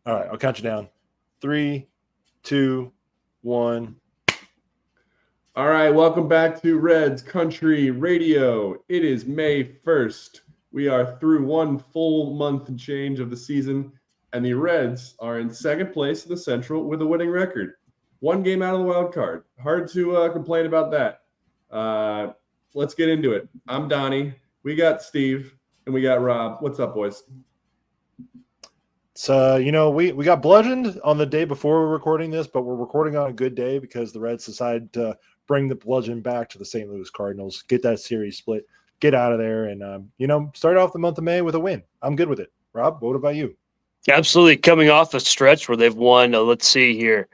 All right, I'll count you down. 3, 2, 1. All right, welcome back to Reds Country Radio. It is May 1st. We are through one full month and change of the season, and the Reds are in second place in the Central with a winning record. One game out of the wild card. Hard to complain about that. Let's get into it. I'm Donnie. We got Steve, and we got Rob. What's up, boys? So, we got bludgeoned on the day before we're recording this, but we're recording on a good day because the Reds decided to bring the bludgeon back to the St. Louis Cardinals, get that series split, get out of there, and, start off the month of May with a win. I'm good with it. Rob, what about you? Absolutely. Coming off a stretch where they've won, let's see here,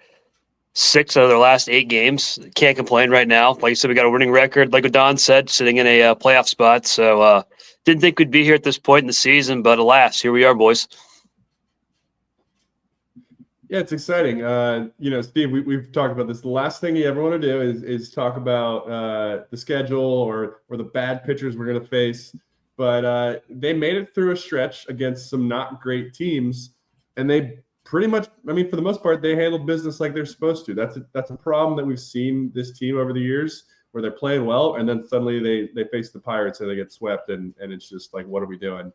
6 out of their last 8 games. Can't complain right now. Like you said, we got a winning record. Like what Don said, sitting in a playoff spot. So didn't think we'd be here at this point in the season, but alas, here we are, boys. Yeah, it's exciting. Steve, we've talked about this. The last thing you ever want to do is talk about the schedule or the bad pitchers we're going to face. But they made it through a stretch against some not great teams, and they pretty much, for the most part, they handled business like they're supposed to. That's a problem that we've seen this team over the years, where they're playing well, and then suddenly they face the Pirates and they get swept, and it's just like, what are we doing?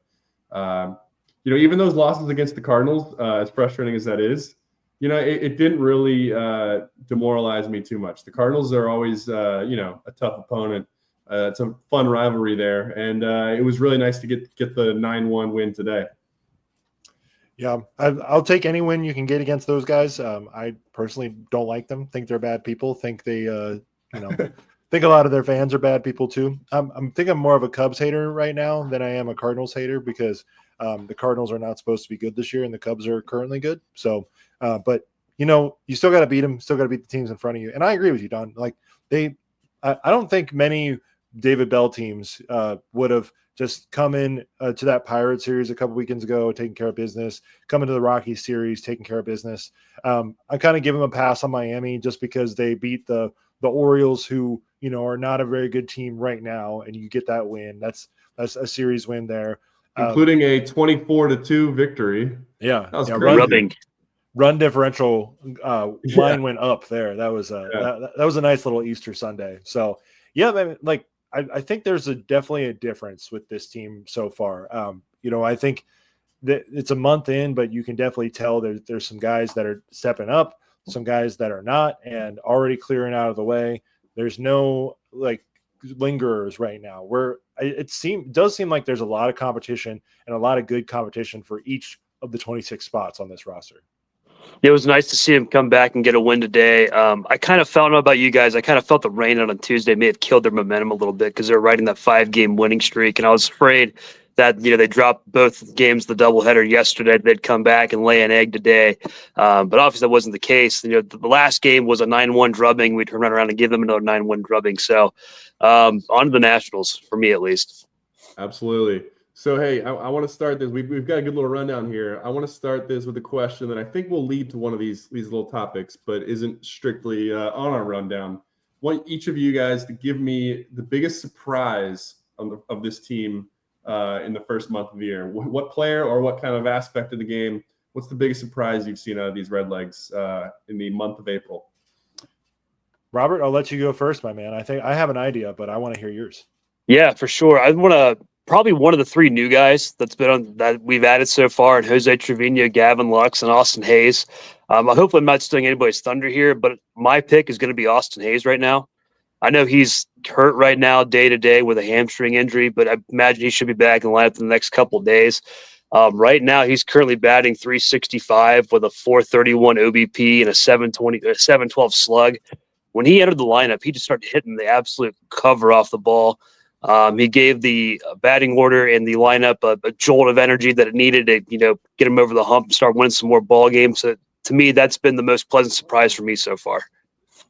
Even those losses against the Cardinals, as frustrating as that is, it didn't really demoralize me too much. The Cardinals are always, a tough opponent. It's a fun rivalry there, and it was really nice to get the 9-1 win today. Yeah, I'll take any win you can get against those guys. I personally don't like them. Think they're bad people. Think they, think a lot of their fans are bad people too. I'm more of a Cubs hater right now than I am a Cardinals hater because the Cardinals are not supposed to be good this year, and the Cubs are currently good. So, but you still got to beat them. Still got to beat the teams in front of you. And I agree with you, Don. Like I don't think many David Bell teams would have just come in to that Pirates series a couple weekends ago, taking care of business, come into the Rockies series, taking care of business. I kind of give them a pass on Miami just because they beat the Orioles, who, are not a very good team right now. And you get that win. That's a series win there. Including a 24-2 victory. Yeah. That was rubbing. Run differential line went up there. That was that was a nice little Easter Sunday. So yeah, I think there's definitely a difference with this team so far. I think that it's a month in, but you can definitely tell there's some guys that are stepping up, some guys that are not, and already clearing out of the way. There's no lingerers right now. It does seem like there's a lot of competition and a lot of good competition for each of the 26 spots on this roster. It was nice to see him come back and get a win today. I kind of felt, I don't know about you guys, I kind of felt the rain out on Tuesday may have killed their momentum a little bit because they're riding that 5-game winning streak. And I was afraid that, they dropped both games, the doubleheader yesterday, they'd come back and lay an egg today. But obviously that wasn't the case. The last game was a 9-1 drubbing. We turned around and give them another 9-1 drubbing. So on to the Nationals, for me at least. Absolutely. So, hey, I want to start this. We've got a good little rundown here. I want to start this with a question that I think will lead to one of these little topics, but isn't strictly on our rundown. I want each of you guys to give me the biggest surprise of this team in the first month of the year. What player or what kind of aspect of the game, what's the biggest surprise you've seen out of these Redlegs in the month of April? Robert, I'll let you go first, my man. I think I have an idea, but I want to hear yours. Yeah, for sure. I want to probably one of the 3 new guys that we've added so far, and Jose Trevino, Gavin Lux, and Austin Hayes. Hopefully I'm not stealing anybody's thunder here, but my pick is going to be Austin Hayes right now. I know he's hurt right now day to day with a hamstring injury, but I imagine he should be back in the lineup in the next couple of days. Right now, he's currently batting .365 with a .431 OBP and a .712 slug. When he entered the lineup, he just started hitting the absolute cover off the ball. He gave the batting order and the lineup a jolt of energy that it needed to, get him over the hump and start winning some more ball games. So to me, that's been the most pleasant surprise for me so far.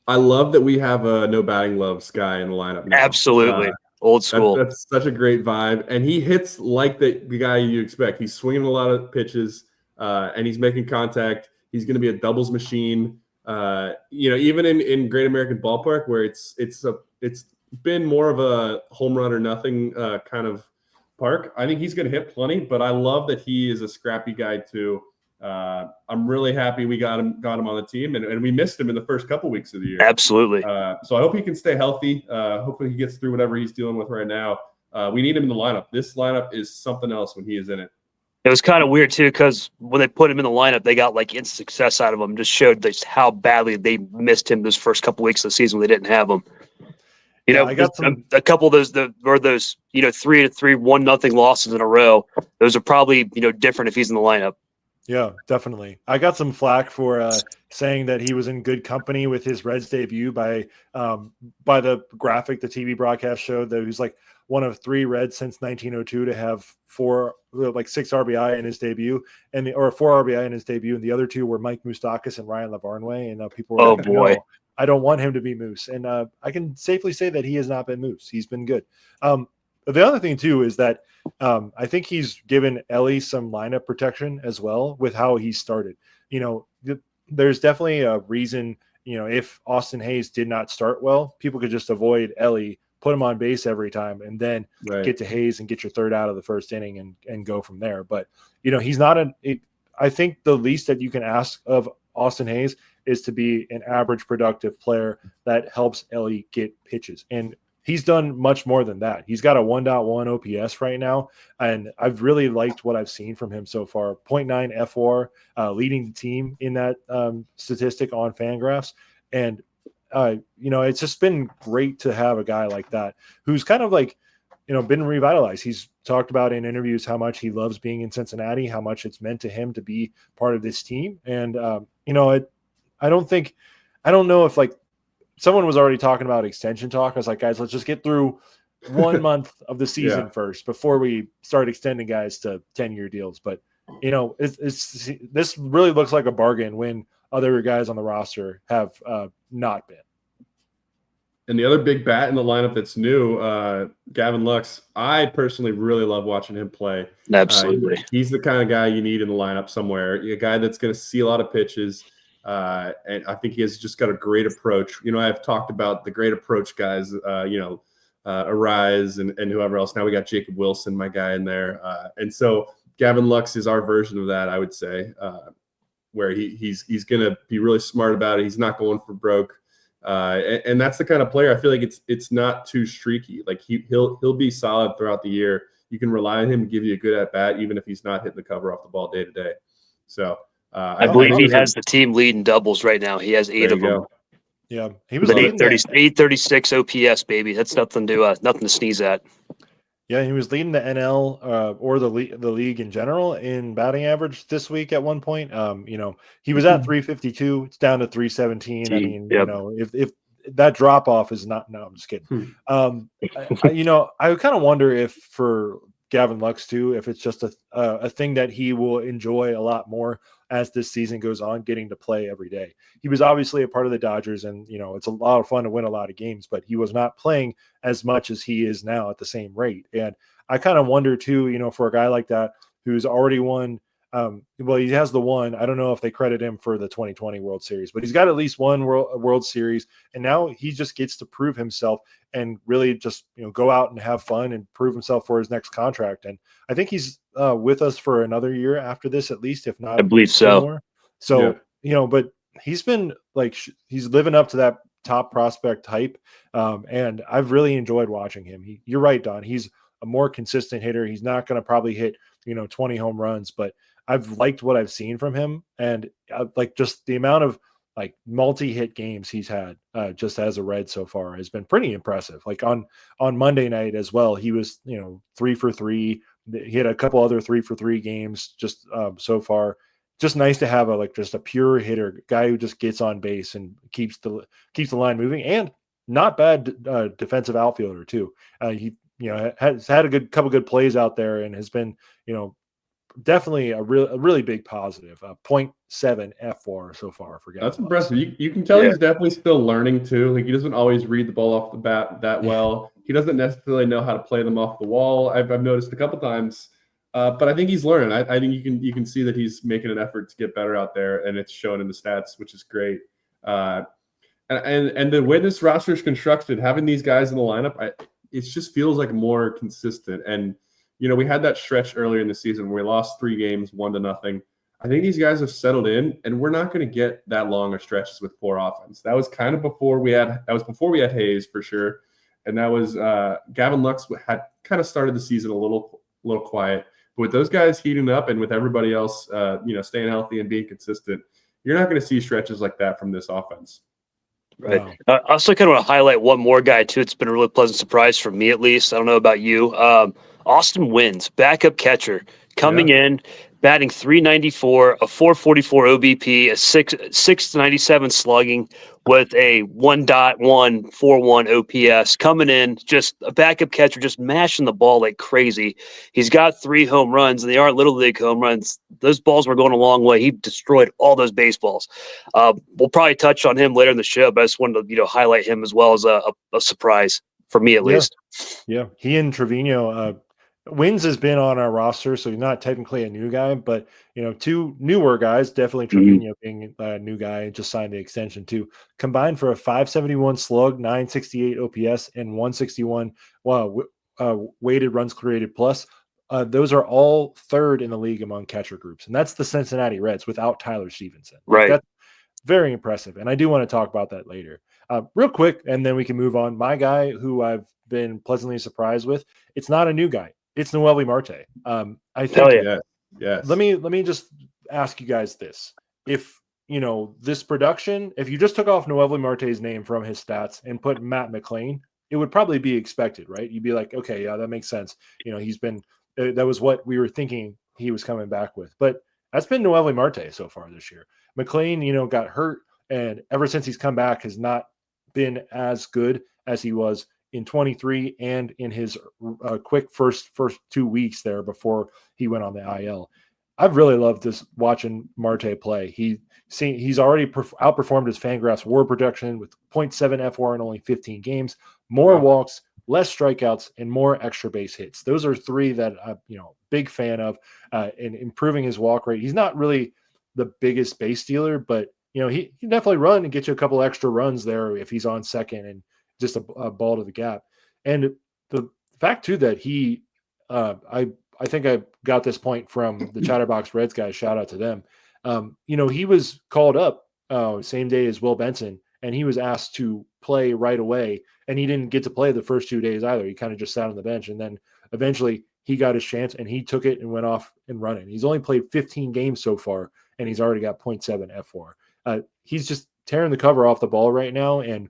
I love that we have a no batting gloves guy in the lineup now. Absolutely. Old school. That's such a great vibe. And he hits like the guy you expect. He's swinging a lot of pitches, and he's making contact. He's going to be a doubles machine. Even in Great American Ballpark, where it's been more of a home run or nothing kind of park, I think he's going to hit plenty, but I love that he is a scrappy guy too. I'm really happy we got him on the team, and we missed him in the first couple weeks of the year. Absolutely. So I hope he can stay healthy. Hopefully he gets through whatever he's dealing with right now. We need him in the lineup. This lineup is something else when he is in it. It was kind of weird too, because when they put him in the lineup, they got like instant success out of him. Just showed just how badly they missed him those first couple weeks of the season when they didn't have him. I got a couple of those 3-3, 1-0 losses in a row. Those are probably different if he's in the lineup. Yeah, definitely. I got some flack for saying that he was in good company with his Reds debut by the graphic the TV broadcast showed that he was like one of 3 Reds since 1902 to have 6 RBI in his debut, or 4 RBI in his debut, and the other 2 were Mike Moustakas and Ryan LaVarnway, and people were like, boy. No, I don't want him to be Moose, and I can safely say that he has not been Moose. He's been good. But the other thing too is that I think he's given Elly some lineup protection as well with how he started. There's definitely a reason. If Austin Hayes did not start well, people could just avoid Elly, put him on base every time, and then get to Hayes and get your third out of the first inning and go from there. But he's not I think the least that you can ask of Austin Hayes is to be an average productive player that helps Elly get pitches. And he's done much more than that. He's got a 1.1 OPS right now, and I've really liked what I've seen from him so far. 0.9 FWAR, leading the team in that statistic on Fangraphs. And, it's just been great to have a guy like that who's kind of like, been revitalized. He's talked about in interviews how much he loves being in Cincinnati, how much it's meant to him to be part of this team. And, I don't know if someone was already talking about extension talk. I was like, guys, let's just get through 1 month of the season first before we start extending guys to 10-year deals. But, this really looks like a bargain when other guys on the roster have not been. And the other big bat in the lineup that's new, Gavin Lux, I personally really love watching him play. Absolutely. He's the kind of guy you need in the lineup somewhere, a guy that's going to see a lot of pitches. And I think he has just got a great approach. I've talked about the great approach guys, Arise and whoever else. Now we got Jacob Wilson, my guy in there. And so Gavin Lux is our version of that, I would say, where he's going to be really smart about it. He's not going for broke. And that's the kind of player I feel like it's not too streaky. Like he'll be solid throughout the year. You can rely on him to give you a good at bat, even if he's not hitting the cover off the ball day to day. So I believe he has the team lead in doubles right now. He has 8 of them. Yeah, he was 836 OPS, baby. That's nothing to sneeze at. Yeah, he was leading the NL or the league in general in batting average this week at one point. He was at 352. It's down to 317. I mean, if that drop off is not. No, I'm just kidding. I kind of wonder if for Gavin Lux too, if it's just a thing that he will enjoy a lot more as this season goes on, getting to play every day. He was obviously a part of the Dodgers, and it's a lot of fun to win a lot of games, but he was not playing as much as he is now at the same rate. And I kind of wonder too, for a guy like that who's already won, he has the one. I don't know if they credit him for the 2020 World Series, but he's got at least one World Series, and now he just gets to prove himself and really just go out and have fun and prove himself for his next contract. And I think he's with us for another year after this, at least, if not, I believe so. More. So but he's been he's living up to that top prospect hype, and I've really enjoyed watching him. You're right, Don. He's a more consistent hitter. He's not going to probably hit 20 home runs, but I've liked what I've seen from him, and just the amount of multi-hit games he's had just as a Red so far has been pretty impressive. Like on Monday night as well, he was 3 for 3. He had a couple other 3 for 3 games just so far. Just nice to have just a pure hitter, guy who just gets on base and keeps the line moving, and not bad defensive outfielder too. He has had a couple good plays out there and has been definitely a really big positive. 0.7 FWAR so far for Gavin. That's impressive. You can tell he's definitely still learning too. Like he doesn't always read the ball off the bat that well. He doesn't necessarily know how to play them off the wall. I've noticed a couple times, but I think he's learning. I think you can see that he's making an effort to get better out there, and it's showing in the stats, which is great. And the way this roster is constructed, having these guys in the lineup, it just feels like more consistent. And we had that stretch earlier in the season where we lost 3 games, 1-0. I think these guys have settled in, and we're not going to get that long of stretches with poor offense. That was kind of before we had Hayes for sure, and that was Gavin Lux had kind of started the season a little quiet. But with those guys heating up and with everybody else, staying healthy and being consistent, you're not going to see stretches like that from this offense. Right. Wow. I also kind of want to highlight one more guy too. It's been a really pleasant surprise for me, at least. I don't know about you. Austin Wynns, backup catcher, coming in, batting .394, a .444 OBP, a 697 slugging with a 1.141 OPS. Coming in, just a backup catcher, just mashing the ball like crazy. He's got 3 home runs, and they aren't little league home runs. Those balls were going a long way. He destroyed all those baseballs. We'll probably touch on him later in the show, but I just wanted to highlight him as well as a surprise for me at least. Yeah, he and Trevino. Wins has been on our roster, so he's not technically a new guy, but 2 newer guys, definitely Trevino being a new guy, just signed the extension too, combined for a 571 slug, 968 OPS, and 161 weighted runs created plus. Those are all 3rd in the league among catcher groups, and that's the Cincinnati Reds without Tyler Stevenson. Right. That's very impressive, and I do want to talk about that later. Real quick, and then we can move on. My guy who I've been pleasantly surprised with, it's not a new guy. It's Noelvi Marte. I think. Yes. Let me just ask you guys this: if this production, if you just took off Noelvi Marte's name from his stats and put Matt McLain, it would probably be expected, right? You'd be like, okay, yeah, that makes sense. He's been that was what we were thinking he was coming back with, but that's been Noelvi Marte so far this year. McLain, got hurt, and ever since he's come back, has not been as good as he was in 23 and in his quick first 2 weeks there before he went on the IL. I've really loved this watching Marte play. He's already outperformed his Fangraphs WAR production with 0.7 FWAR in only 15 games, more walks, less strikeouts, and more extra base hits. Those are 3 that I'm big fan of in improving his walk rate. He's not really the biggest base stealer, but he can definitely run and get you a couple extra runs there if he's on second and just a ball to the gap. And the fact too that he I think I got this point from the Chatterbox Reds guys, shout out to them. He was called up same day as Will Benson, and he was asked to play right away, and he didn't get to play the first 2 days either. He kind of just sat on the bench, and then eventually he got his chance and he took it and went off and running. He's only played 15 games so far, and he's already got 0.7 FWAR. He's just tearing the cover off the ball right now. And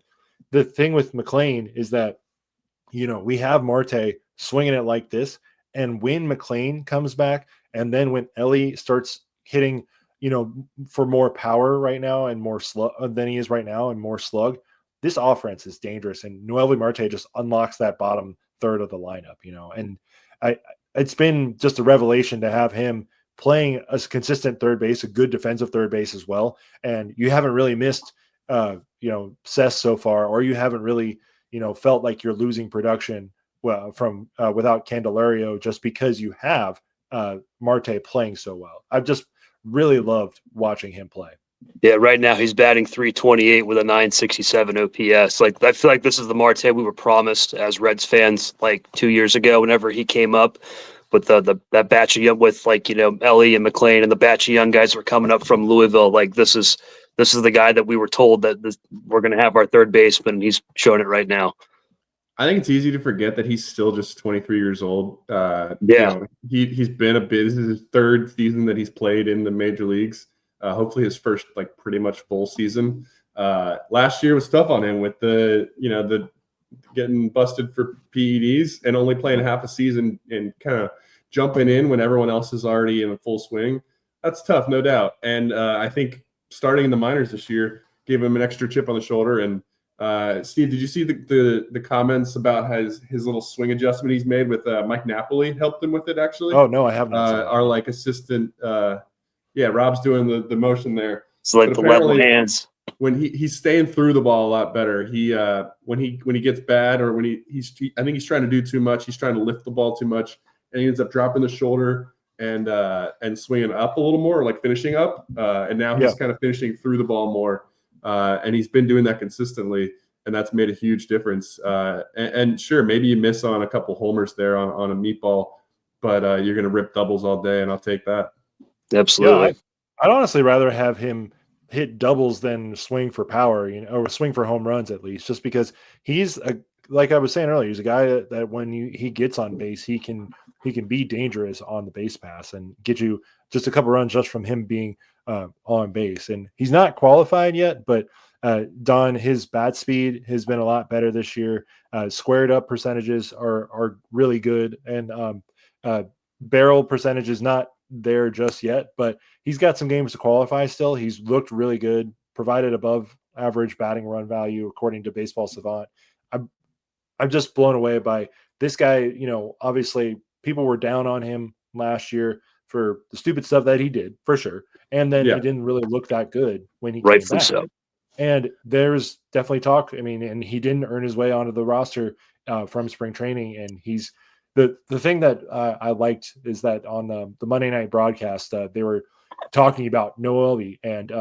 the thing with McLain is that, we have Marte swinging it like this. And when McLain comes back, and then when Elly starts hitting, for more power right now and more slug than he is right now and more slug, this offense is dangerous. And Noelvi Marte just unlocks that bottom third of the lineup, and it's been just a revelation to have him playing a consistent third base, a good defensive third base as well. And you haven't really missed, Cess so far, or you haven't really, felt like you're losing production from without Candelario just because you have Marte playing so well. I've just really loved watching him play. Yeah, right now he's batting .328 with a .967 OPS. Like, I feel like this is the Marte we were promised as Reds fans like 2 years ago whenever he came up with that batch of young, with Elly and McLain and the batch of young guys that were coming up from Louisville. Like, this is the guy that we were told that we're going to have our third baseman, and he's showing it right now. I think it's easy to forget that he's still just 23 years old. He's been this is his 3rd season that he's played in the major leagues. Hopefully his first pretty much full season. Last year was tough on him with the getting busted for PEDs and only playing half a season and kind of jumping in when everyone else is already in a full swing. That's tough, no doubt. And I think starting in the minors this year gave him an extra chip on the shoulder. And Steve, did you see the comments about his little swing adjustment he's made with Mike Napoli helped him with it actually? Oh no, I haven't. Our assistant, Rob's doing the motion there. It's like the level hands. When he's staying through the ball a lot better. He when he gets bad, or when I think he's trying to do too much. He's trying to lift the ball too much, and he ends up dropping the shoulder and swinging up a little more, like finishing up. And now he's kind of finishing through the ball more. And he's been doing that consistently, and that's made a huge difference. And sure, maybe you miss on a couple homers there on a meatball, but you're going to rip doubles all day, and I'll take that. Absolutely. I'd honestly rather have him hit doubles than swing for power, or swing for home runs at least, just because like I was saying earlier, he's a guy that when he gets on base, he can be dangerous on the base pass and get you just a couple runs just from him being on base. And he's not qualified yet, but Don, his bat speed has been a lot better this year. Squared up percentages are really good, and barrel percentage is not there just yet, but he's got some games to qualify still. He's looked really good, provided above average batting run value according to Baseball Savant. I'm just blown away by this guy. Obviously people were down on him last year for the stupid stuff that he did, for sure. And then he didn't really look that good when he came back. So. And there's definitely talk. I mean, and he didn't earn his way onto the roster from spring training. And he's the thing that I liked is that on the Monday night broadcast, they were talking about Noelvi, and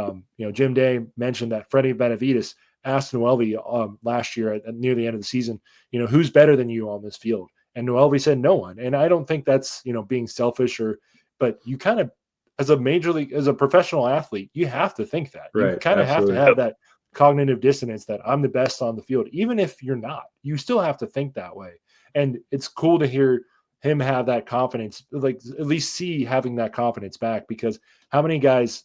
Jim Day mentioned that Freddie Benavides asked Noelvi last year near the end of the season, who's better than you on this field? And Noelvi said no one. And I don't think that's being selfish, but you kind of, as a professional athlete, you have to think that. Right, you kind of have to have that cognitive dissonance that I'm the best on the field, even if you're not. You still have to think that way. And it's cool to hear him have that confidence, like at least see having that confidence back, because how many guys,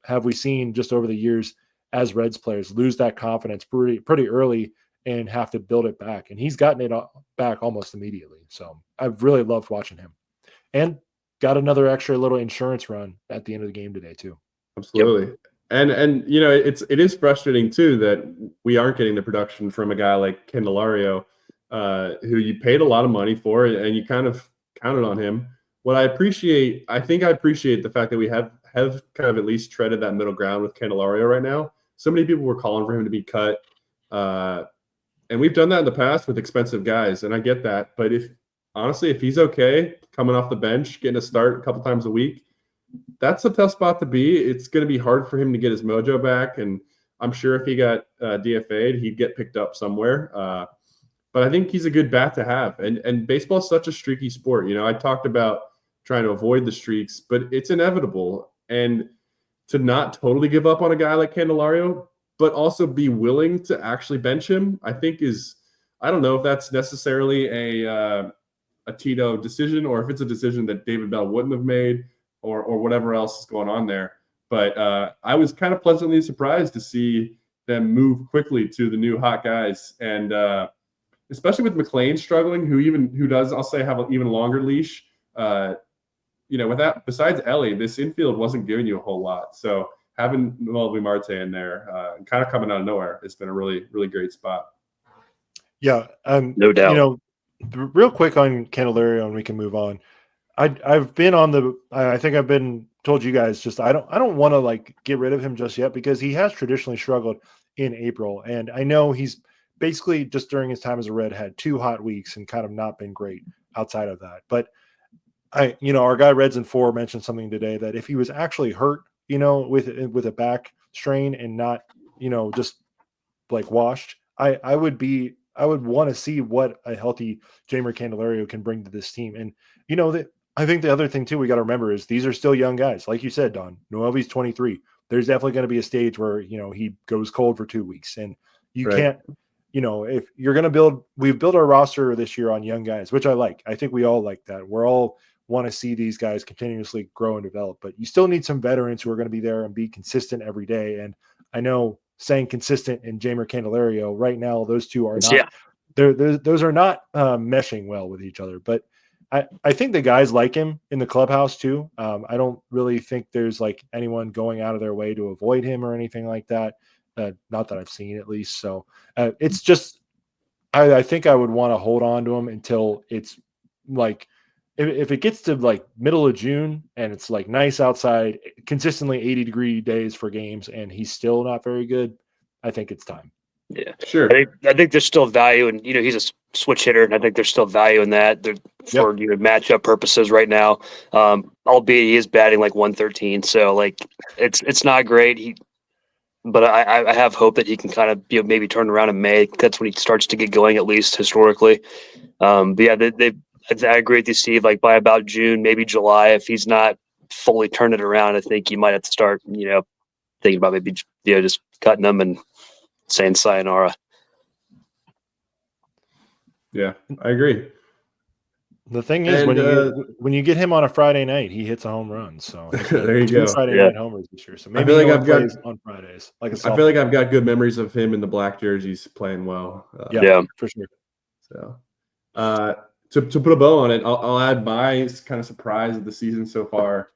have we seen just over the years as Reds players lose that confidence pretty early and have to build it back? And he's gotten it back almost immediately. So I've really loved watching him, and got another extra little insurance run at the end of the game today too. Absolutely. Yep. And it is frustrating too that we aren't getting the production from a guy like Candelario, who you paid a lot of money for, and you kind of counted on him. What I appreciate the fact that we have kind of at least treaded that middle ground with Candelario right now. So many people were calling for him to be cut. And we've done that in the past with expensive guys, and I get that. But if he's okay coming off the bench, getting a start a couple times a week, that's a tough spot to be. It's going to be hard for him to get his mojo back, and I'm sure if he got DFA'd, he'd get picked up somewhere. But I think he's a good bat to have. And baseball is such a streaky sport. I talked about trying to avoid the streaks, but it's inevitable. And to not totally give up on a guy like Candelario, but also be willing to actually bench him, I think I don't know if that's necessarily a Tito decision, or if it's a decision that David Bell wouldn't have made, or whatever else is going on there. But I was kind of pleasantly surprised to see them move quickly to the new hot guys. And especially with McLain struggling, who does, I'll say, have an even longer leash. With that, besides Elly, this infield wasn't giving you a whole lot. So having Noelvi Marte in there, kind of coming out of nowhere, it's been a really, really great spot. Yeah, no doubt. Real quick on Candelario, and we can move on. I've been I think I've been told you guys, just I don't want to get rid of him just yet, because he has traditionally struggled in April, and I know he's basically just during his time as a Red had 2 hot weeks and kind of not been great outside of that. But our guy Reds in 4 mentioned something today that if he was actually hurt, with a back strain and not, just washed, I would want to see what a healthy Jeimer Candelario can bring to this team. And I think the other thing too we got to remember is these are still young guys, like you said, Don. Noelvi's 23. There's definitely going to be a stage where he goes cold for 2 weeks, and you can't. If you're going to we've built our roster this year on young guys, which I like. I think we all like that. We're all want to see these guys continuously grow and develop, but you still need some veterans who are going to be there and be consistent every day. And I know saying consistent and Jeimer Candelario right now, those two are not. Those are not meshing well with each other. But I think the guys like him in the clubhouse too. I don't really think there's anyone going out of their way to avoid him or anything like that. Not that I've seen, at least. So it's just, I think I would want to hold on to him until it's if it gets to middle of June and it's nice outside, consistently 80-degree days for games, and he's still not very good, I think it's time. Yeah, sure. I think there's still value, and he's a switch hitter, and I think there's still value in that for matchup purposes right now. Albeit he is batting 113, so it's not great. But I have hope that he can kind of maybe turn around in May. That's when he starts to get going, at least historically. But yeah, I agree with you, Steve. By about June, maybe July, if he's not fully turn it around, I think you might have to start, thinking about maybe, just cutting them and saying sayonara. Yeah, I agree. The thing is, when you get him on a Friday night, he hits a home run. So there you go. Friday night homers this year. So maybe I feel like plays on Fridays. I feel like I've got good memories of him in the black jerseys playing well. Yeah, for sure. So, to put a bow on it, I'll add my kind of surprise of the season so far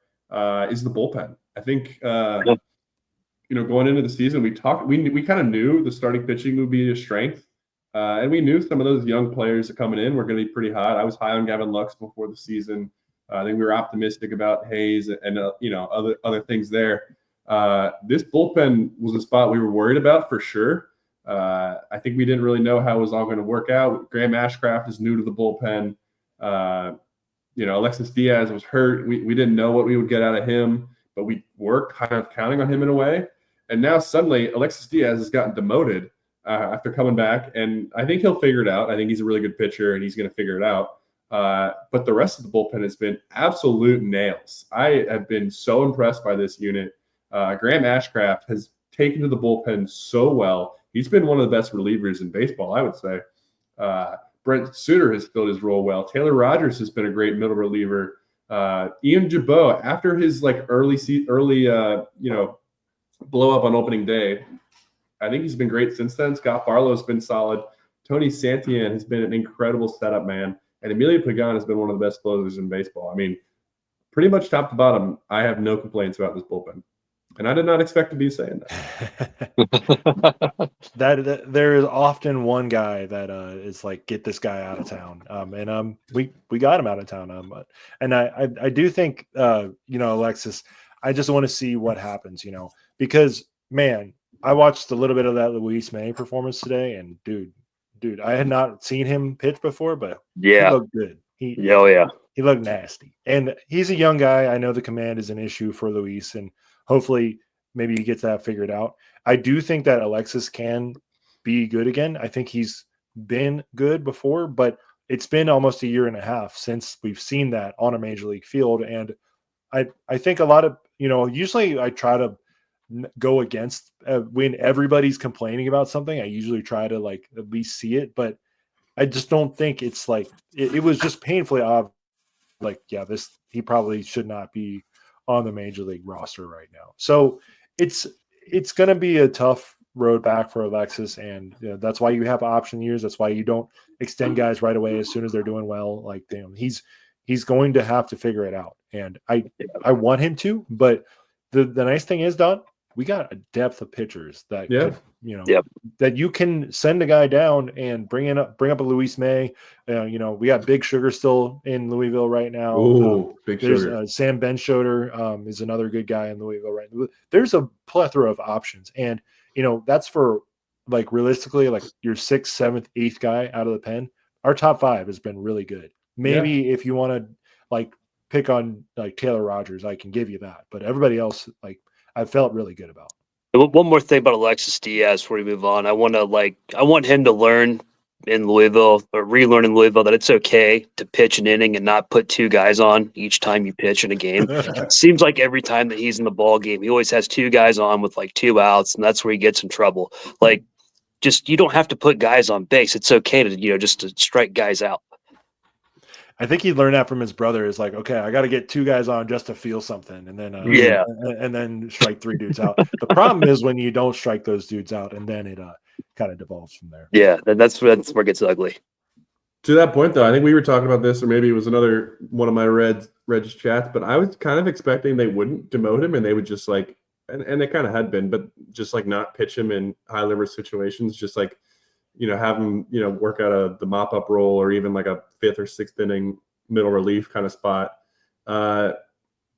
is the bullpen. I think going into the season, we kind of knew the starting pitching would be a strength. And we knew some of those young players that coming in were going to be pretty hot. I was high on Gavin Lux before the season. I think we were optimistic about Hayes and other things there. This bullpen was a spot we were worried about for sure. I think we didn't really know how it was all going to work out. Graham Ashcraft is new to the bullpen. Alexis Diaz was hurt. We didn't know what we would get out of him, but we were kind of counting on him in a way. And now suddenly Alexis Diaz has gotten demoted after coming back, and I think he'll figure it out. I think he's a really good pitcher, and he's going to figure it out. But the rest of the bullpen has been absolute nails. I have been so impressed by this unit. Graham Ashcraft has taken to the bullpen so well. He's been one of the best relievers in baseball, I would say. Brent Suter has filled his role well. Taylor Rogers has been a great middle reliever. Ian Jabot, after his early blow up on opening day, I think he's been great since then. Scott Barlow's been solid. Tony Santillan has been an incredible setup man. And Emilio Pagan has been one of the best closers in baseball. I mean, pretty much top to bottom, I have no complaints about this bullpen. And I did not expect to be saying that. that there is often one guy that is like, get this guy out of town. We got him out of town. And I do think, Alexis, I just want to see what happens, because, man, I watched a little bit of that Luis May performance today, and dude, I had not seen him pitch before, but he looked good. He looked nasty, and he's a young guy. I know the command is an issue for Luis, and hopefully maybe he gets that figured out. I do think that Alexis can be good again. I think he's been good before, but it's been almost a year and a half since we've seen that on a major league field, and I think a lot of usually I try to go against when everybody's complaining about something. I usually try to at least see it, but I just don't think it's it was just painfully obvious. He probably should not be on the major league roster right now. So it's going to be a tough road back for Alexis, and that's why you have option years. That's why you don't extend guys right away as soon as they're doing well. He's going to have to figure it out, and I want him to. But the nice thing is, Don, we got a depth of pitchers that that you can send a guy down and bring up a Luis May. We got Big Sugar still in Louisville right now. Ooh, Big Sugar. Sam Benschoter is another good guy in Louisville right now. There's a plethora of options, and that's for realistically your 6th, 7th, 8th guy out of the pen. Our top 5 has been really good. Maybe if you want to pick on Taylor Rogers, I can give you that, but everybody else I felt really good about. One more thing about Alexis Diaz before we move on. I want him to learn in Louisville, or relearn in Louisville, that it's okay to pitch an inning and not put 2 guys on each time you pitch in a game. It seems like every time that he's in the ball game, he always has 2 guys on with 2 outs, and that's where he gets in trouble. You don't have to put guys on base. It's okay to just to strike guys out. I think he learned that from his brother. Is okay, I got to get 2 guys on just to feel something, and then and then strike 3 dudes out. The problem is when you don't strike those dudes out, and then it kind of devolves from there. Yeah, that's where it gets ugly. To that point, though, I think we were talking about this, or maybe it was another one of my Reds chats, but I was kind of expecting they wouldn't demote him, and they would just and they kind of had been, but just not pitch him in high lever situations, just have him, work out the mop up role, or even a 5th or 6th inning middle relief kind of spot. But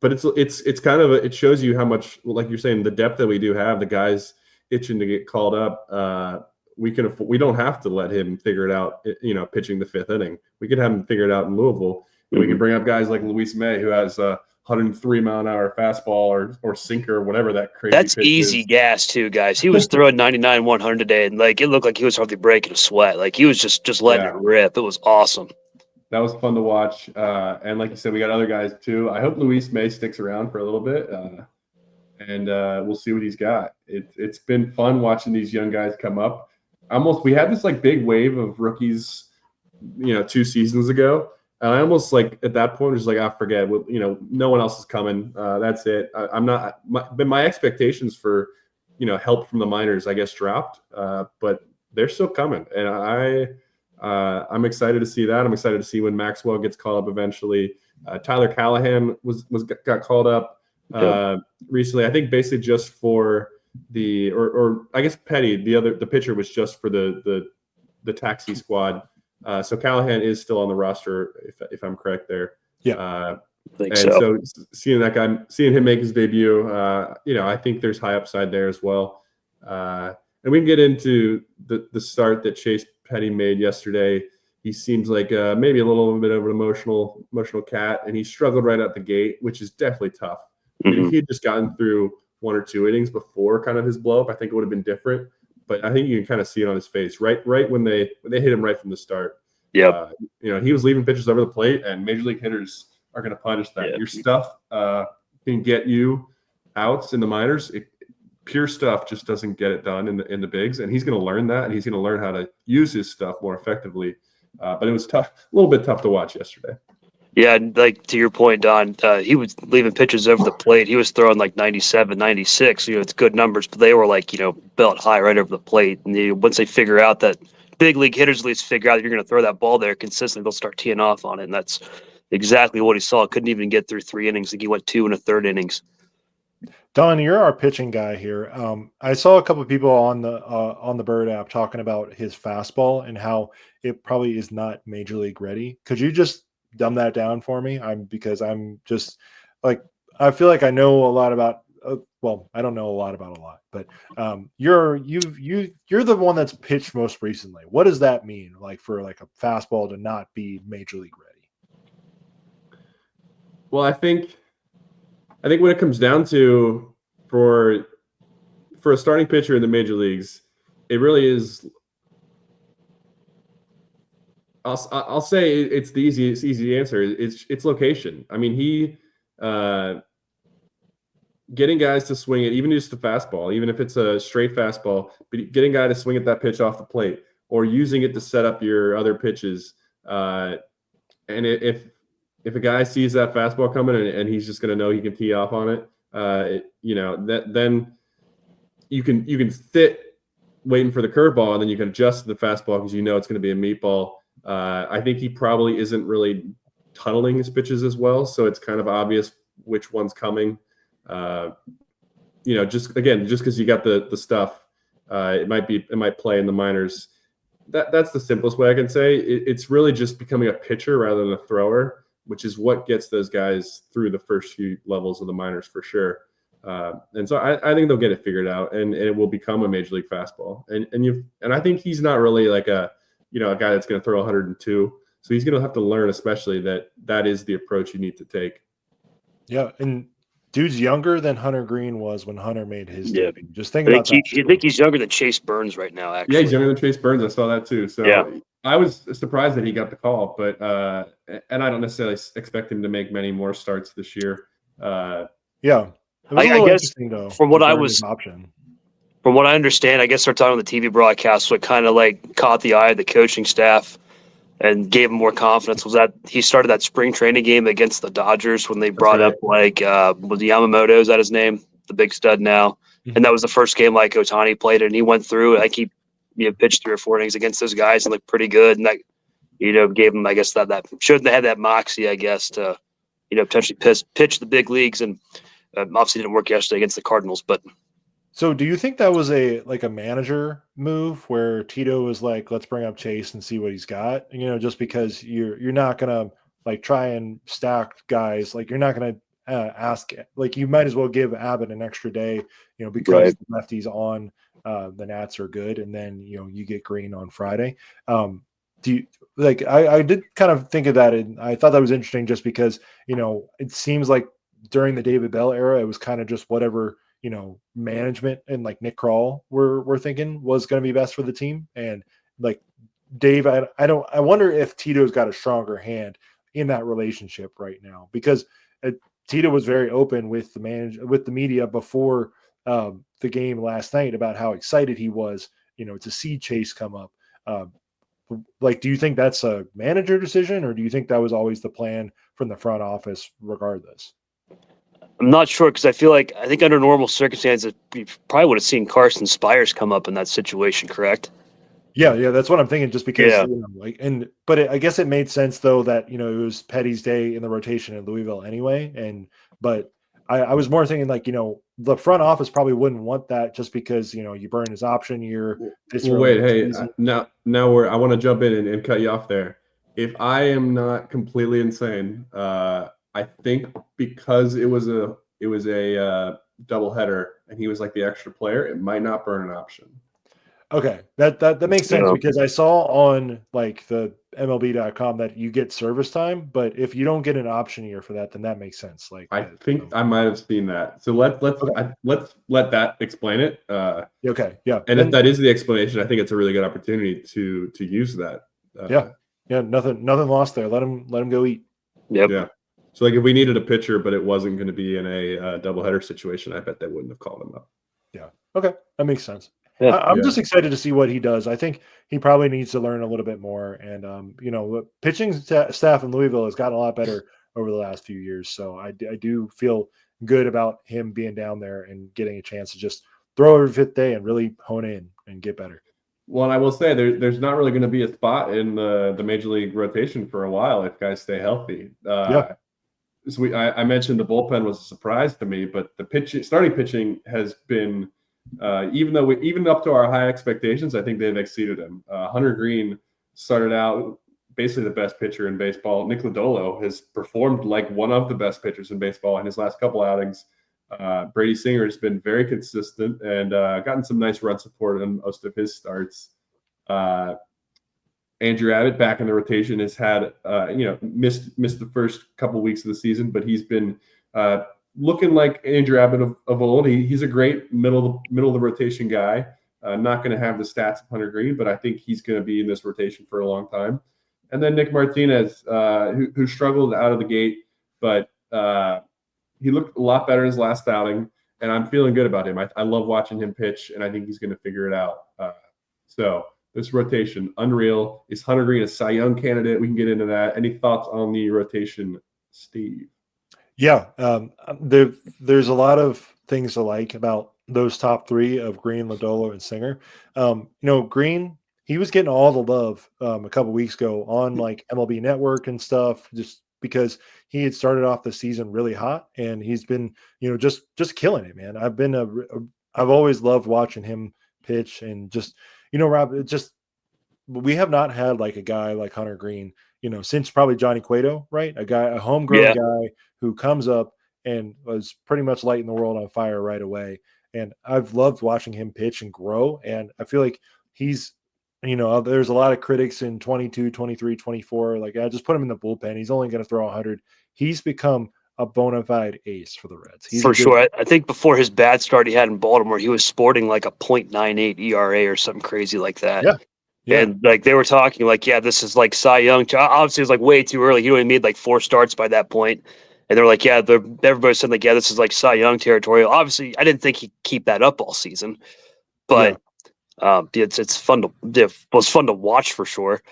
it's kind of it shows you how much, like you're saying, the depth that we do have, the guys itching to get called up. We don't have to let him figure it out, pitching the 5th inning. We could have him figure it out in Louisville. And we can bring up guys like Luis May, who has 103 mile an hour fastball or sinker, or whatever that crazy. That's easy is. Gas too, guys. He was throwing 99, 100 today, and it looked like he was hardly breaking a sweat. He was just letting it rip. It was awesome. That was fun to watch. And like you said, we got other guys too. I hope Luis May sticks around for a little bit, and we'll see what he's got. It's been fun watching these young guys come up. We had this like big wave of rookies, 2 seasons ago. And I almost like at that point was like, I forget. No one else is coming. That's it. I'm not. But my expectations for, help from the minors, I guess, dropped. But they're still coming, and I'm excited to see that. I'm excited to see when Maxwell gets called up eventually. Tyler Callahan got called up recently. I think basically just for or I guess Petty, the pitcher, was just for the taxi squad. So Callahan is still on the roster, if I'm correct there. Yeah. I think so seeing him make his debut, I think there's high upside there as well. And we can get into the start that Chase Petty made yesterday. He seems like maybe a little bit of an emotional cat, and he struggled right out the gate, which is definitely tough. I mean, if he had just gotten through 1 or 2 innings before kind of his blow up, I think it would have been different. But I think you can kind of see it on his face right when they hit him right from the start. Yeah, he was leaving pitches over the plate, and major league hitters are going to punish that. Yeah. Your stuff can get you outs in the minors. Pure stuff just doesn't get it done in the bigs, and he's going to learn that, and he's going to learn how to use his stuff more effectively. But it was tough, a little bit tough to watch yesterday. Yeah, like to your point, Don, he was leaving pitches over the plate. He was throwing like 97, 96. It's good numbers, but they were like, belt high right over the plate. And once they figure out that big league hitters at least figure out that you're going to throw that ball there consistently, they'll start teeing off on it. And that's exactly what he saw. Couldn't even get through 3 innings. I think he went 2 1/3 innings. Don, you're our pitching guy here. I saw a couple of people on the Bird app talking about his fastball and how it probably is not major league ready. Could you just dumb that down for me? Because I'm just like, I feel like I know a lot about. Well, I don't know a lot about a lot, but you're the one that's pitched most recently. What does that mean, like for like a fastball to not be major league ready? Well, I think what it comes down to for a starting pitcher in the major leagues, it really is. I'll say it's the easy answer. It's location. I mean, he getting guys to swing it, even just the fastball, even if it's a straight fastball, but getting a guy to swing at that pitch off the plate or using it to set up your other pitches. And if a guy sees that fastball coming and he's just going to know he can tee off on it, then you can sit waiting for the curveball, and then you can adjust the fastball because it's going to be a meatball. I think he probably isn't really tunneling his pitches as well, so it's kind of obvious which one's coming. Just because you got the stuff, it might play in the minors. That's the simplest way I can say. It's really just becoming a pitcher rather than a thrower, which is what gets those guys through the first few levels of the minors for sure. And so I think they'll get it figured out, and it will become a major league fastball. And I think he's not really like a guy that's going to throw 102. So he's going to have to learn, especially that is the approach you need to take. Yeah, and dude's younger than Hunter Green was when Hunter made his debut. Just think about that. I think he's younger than Chase Burns right now, actually. Yeah, he's younger than Chase Burns. I saw that too. So yeah. I was surprised that he got the call, but and I don't necessarily expect him to make many more starts this year. Yeah. I guess from what I understand, I guess our time on the TV broadcast, what kind of like caught the eye of the coaching staff and gave him more confidence was that he started that spring training game against the Dodgers when they brought up was Yamamoto, is that his name? The big stud now. Mm-hmm. And that was the first game like Ohtani played it, and he went through. I keep pitched 3 or 4 innings against those guys and looked pretty good. And that gave him, I guess, that showed they had that moxie, I guess, to potentially pitch the big leagues. And obviously didn't work yesterday against the Cardinals, but. So do you think that was a manager move where Tito was like, let's bring up Chase and see what he's got? Just because you're not going to like try and stack guys. Like you're not going to ask, like you might as well give Abbott an extra day, because the lefties on the Nats are good. And then, you get Green on Friday. Do you like, I did kind of think of that. And I thought that was interesting just because, it seems like during the David Bell era, it was kind of just whatever, management and like Nick Krall were thinking was going to be best for the team. And like Dave, I wonder if Tito's got a stronger hand in that relationship right now, because Tito was very open with the media before the game last night about how excited he was, to see Chase come up. Do you think that's a manager decision, or do you think that was always the plan from the front office regardless? I'm not sure, because I think under normal circumstances, we probably would have seen Carson Spires come up in that situation, correct? Yeah, that's what I'm thinking. Just because, Yeah. I guess it made sense though that it was Petty's day in the rotation in Louisville anyway, but I was more thinking the front office probably wouldn't want that just because you burn his option year. Well, wait, hey, now I want to jump in and cut you off there. If I am not completely insane, I think because it was a doubleheader and he was like the extra player, it might not burn an option. Okay, that makes sense, because I saw on the MLB.com that you get service time, but if you don't get an option year for that, then that makes sense. I think I might have seen that. So let's let that explain it. Okay, yeah. And if that is the explanation, I think it's a really good opportunity to use that. Yeah, nothing lost there. Let him go eat. Yep. Yeah. So if we needed a pitcher, but it wasn't going to be in a doubleheader situation, I bet they wouldn't have called him up. Yeah. Okay, that makes sense. Yeah. I'm just excited to see what he does. I think he probably needs to learn a little bit more. And, pitching staff in Louisville has gotten a lot better over the last few years. So I do feel good about him being down there and getting a chance to just throw every fifth day and really hone in and get better. Well, I will say there's not really going to be a spot in the major league rotation for a while if guys stay healthy. So I mentioned the bullpen was a surprise to me, but the starting pitching has been – even up to our high expectations, I think they've exceeded them. Hunter Green started out basically the best pitcher in baseball. Nick Lodolo has performed like one of the best pitchers in baseball in his last couple outings. Brady Singer has been very consistent and gotten some nice run support in most of his starts. Andrew Abbott back in the rotation has had missed the first couple weeks of the season, but he's been looking like Andrew Abbott of old. He's a great middle of the rotation guy. Not going to have the stats of Hunter Green, but I think he's going to be in this rotation for a long time. And then Nick Martinez, who struggled out of the gate, but he looked a lot better in his last outing, and I'm feeling good about him. I love watching him pitch, and I think he's going to figure it out. So this rotation, unreal. Is Hunter Green a Cy Young candidate? We can get into that. Any thoughts on the rotation, Steve? Yeah, there's a lot of things to like about those top three of Green, Lodolo, and Singer. Green, he was getting all the love a couple weeks ago on MLB Network and stuff, just because he had started off the season really hot, and he's been just killing it, man. I've always loved watching him pitch, and just Rob, we have not had a guy like Hunter Green, since probably Johnny Cueto, right? A homegrown guy who comes up and was pretty much lighting the world on fire right away. And I've loved watching him pitch and grow. And I feel like he's, there's a lot of critics in 22, 23, 24. I just put him in the bullpen. He's only going to throw 100. He's become a bona fide ace for the Reds. For sure. I think before his bad start he had in Baltimore, he was sporting a 0.98 ERA or something crazy like that. Yeah. And they were talking this is Cy Young. Obviously, it was way too early. He only made 4 starts by that point. And they're everybody said this is Cy Young territorial. Obviously, I didn't think he'd keep that up all season, but it's fun was fun to watch for sure.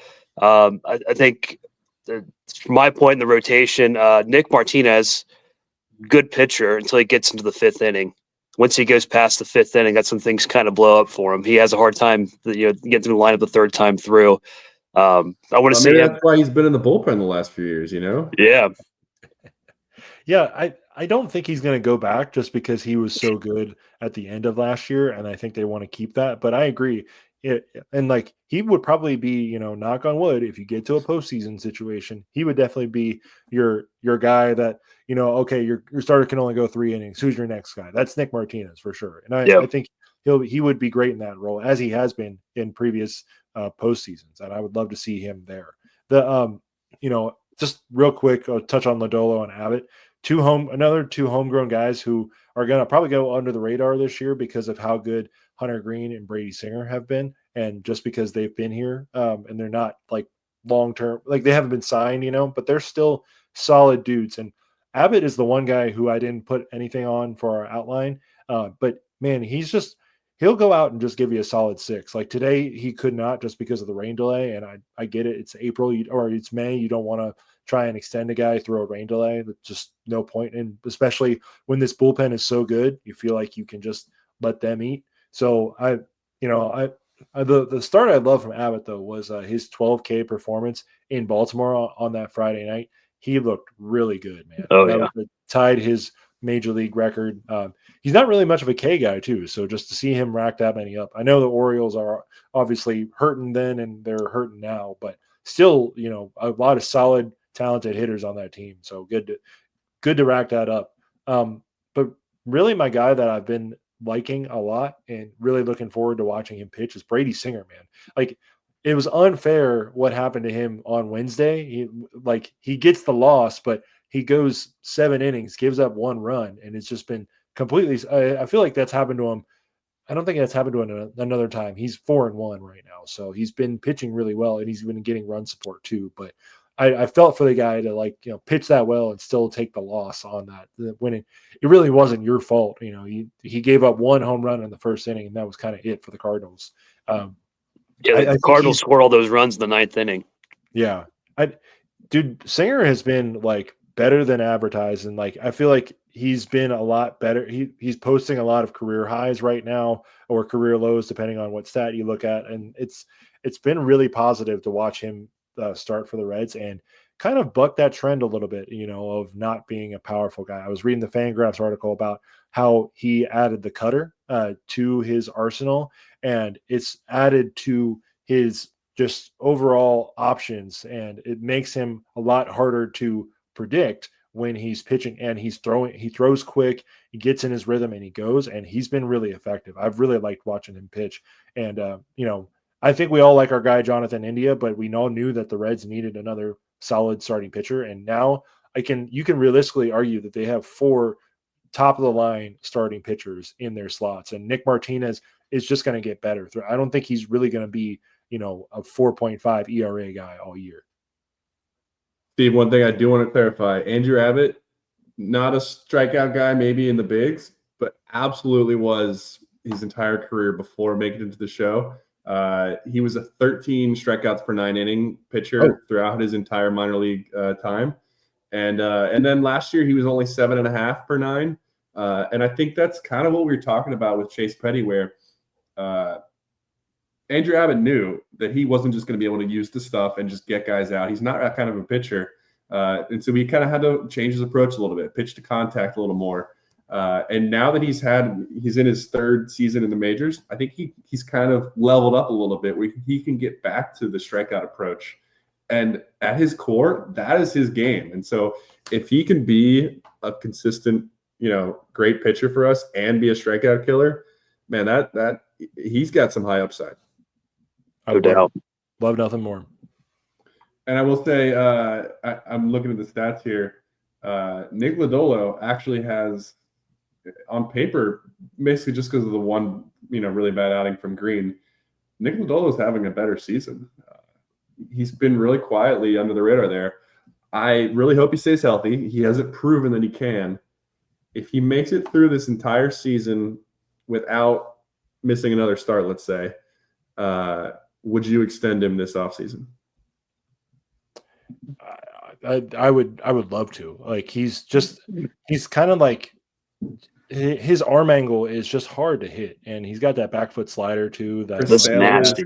I think from my point in the rotation, Nick Martinez, good pitcher until he gets into the 5th inning. Once he goes past the 5th inning, that's when things kind of blow up for him. He has a hard time, getting to the lineup the 3rd time through. I want to say that's why he's been in the bullpen the last few years. Yeah. Yeah, I don't think he's going to go back just because he was so good at the end of last year, and I think they want to keep that. But I agree. He would probably be, knock on wood, if you get to a postseason situation, he would definitely be your guy that, okay, your starter can only go 3 innings. Who's your next guy? That's Nick Martinez for sure. And I think he would be great in that role, as he has been in previous postseasons. And I would love to see him there. Just real quick, I'll touch on Lodolo and Abbott. Another 2 homegrown guys who are going to probably go under the radar this year because of how good Hunter Green and Brady Singer have been. and just because they've been here and they're not like long term, like they haven't been signed, but they're still solid dudes. And Abbott is the one guy who I didn't put anything on for our outline, but man, he'll go out and just give you a solid 6. Like today, he could not just because of the rain delay. And I get it. It's April or it's May. You don't want to try and extend a guy through a rain delay. That's just no point. And especially when this bullpen is so good, you feel like you can just let them eat. So the start I love from Abbott though was his 12K performance in Baltimore on that Friday night. He looked really good, man. Oh, that yeah. Tied his major league record. He's not really much of a K guy too, so just to see him rack that many up. I know the Orioles are obviously hurting then and they're hurting now, but still, a lot of solid, talented hitters on that team. So good to rack that up. But really, my guy that I've been liking a lot and really looking forward to watching him pitch is Brady Singer, man. Like it was unfair what happened to him on Wednesday. He gets the loss, but he goes 7 innings, gives up 1 run, and it's just been completely. I feel like that's happened to him. I don't think that's happened to him another time. He's 4-1 right now, so he's been pitching really well, and he's been getting run support too. But I felt for the guy to pitch that well and still take the loss on that when it really wasn't your fault. He gave up 1 home run in the first inning, and that was kind of it for the Cardinals. The Cardinals scored all those runs in the 9th inning. Yeah, dude, Singer has been like better than advertised, and like I feel like he's been a lot better. He's posting a lot of career highs right now or career lows depending on what stat you look at, and it's been really positive to watch him start for the Reds and kind of buck that trend a little bit, of not being a powerful guy. I was reading the Fangraphs article about how he added the cutter to his arsenal, and it's added to his just overall options, and it makes him a lot harder to predict when he's pitching and he throws quick, he gets in his rhythm and he goes, and he's been really effective. I've really liked watching him pitch. And I think we all like our guy Jonathan India, but we all knew that the Reds needed another solid starting pitcher, and now you can realistically argue that they have 4 top of the line starting pitchers in their slots, and Nick Martinez is just going to get better. I don't think he's really going to be a 4.5 ERA guy all year. Steve, one thing I do want to clarify, Andrew Abbott, not a strikeout guy maybe in the bigs, but absolutely was his entire career before making it into the show. He was a 13 strikeouts per 9 inning pitcher throughout his entire minor league time. And then last year he was only 7.5 per 9. And I think that's kind of what we were talking about with Chase Petty, where Andrew Abbott knew that he wasn't just going to be able to use the stuff and just get guys out. He's not that kind of a pitcher. And so he kind of had to change his approach a little bit, pitch to contact a little more. And now that he's in his 3rd season in the majors, I think he's kind of leveled up a little bit where he can get back to the strikeout approach. And at his core, that is his game. And so if he can be a consistent, great pitcher for us and be a strikeout killer, man, that he's got some high upside. No doubt. Love nothing more. And I will say, I'm looking at the stats here. Nick Lodolo actually has, on paper, basically just because of the one, really bad outing from Green, Nick Lodolo is having a better season. He's been really quietly under the radar there. I really hope he stays healthy. He hasn't proven that he can. If he makes it through this entire season without missing another start, let's say, would you extend him this offseason? I would love to. Like he's kind of like his arm angle is just hard to hit, and he's got that back foot slider too. That's nasty.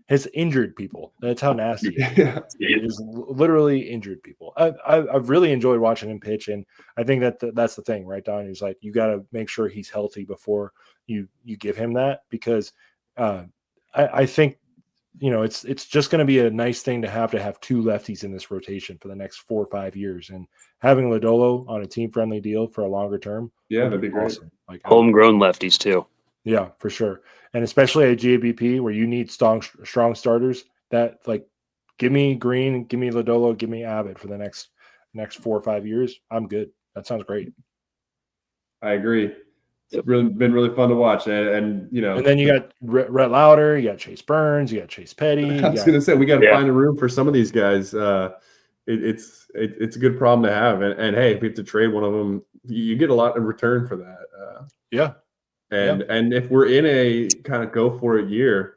Has injured people. That's how nasty it is. Yeah. It is literally injured people. I've really enjoyed watching him pitch, and I think that's the thing, right, Don? He's like, you got to make sure he's healthy before you give him that, because I think it's just going to be a nice thing to have 2 lefties in this rotation for the next 4 or 5 years, and having Lodolo on a team friendly deal for a longer term. Yeah, that'd be great. Awesome. Like Homegrown lefties too. Yeah, for sure. And especially at GABP where you need strong starters, that give me Green, give me Lodolo, give me Abbott for the next 4 or 5 years. I'm good. That sounds great. I agree. It's been really fun to watch, and And then you got Rhett Lauder, you got Chase Burns, you got Chase Petty. I was going to say we got to find a room for some of these guys. It's a good problem to have, and hey, if we have to trade one of them, you get a lot in return for that. And if we're in a kind of go for it year,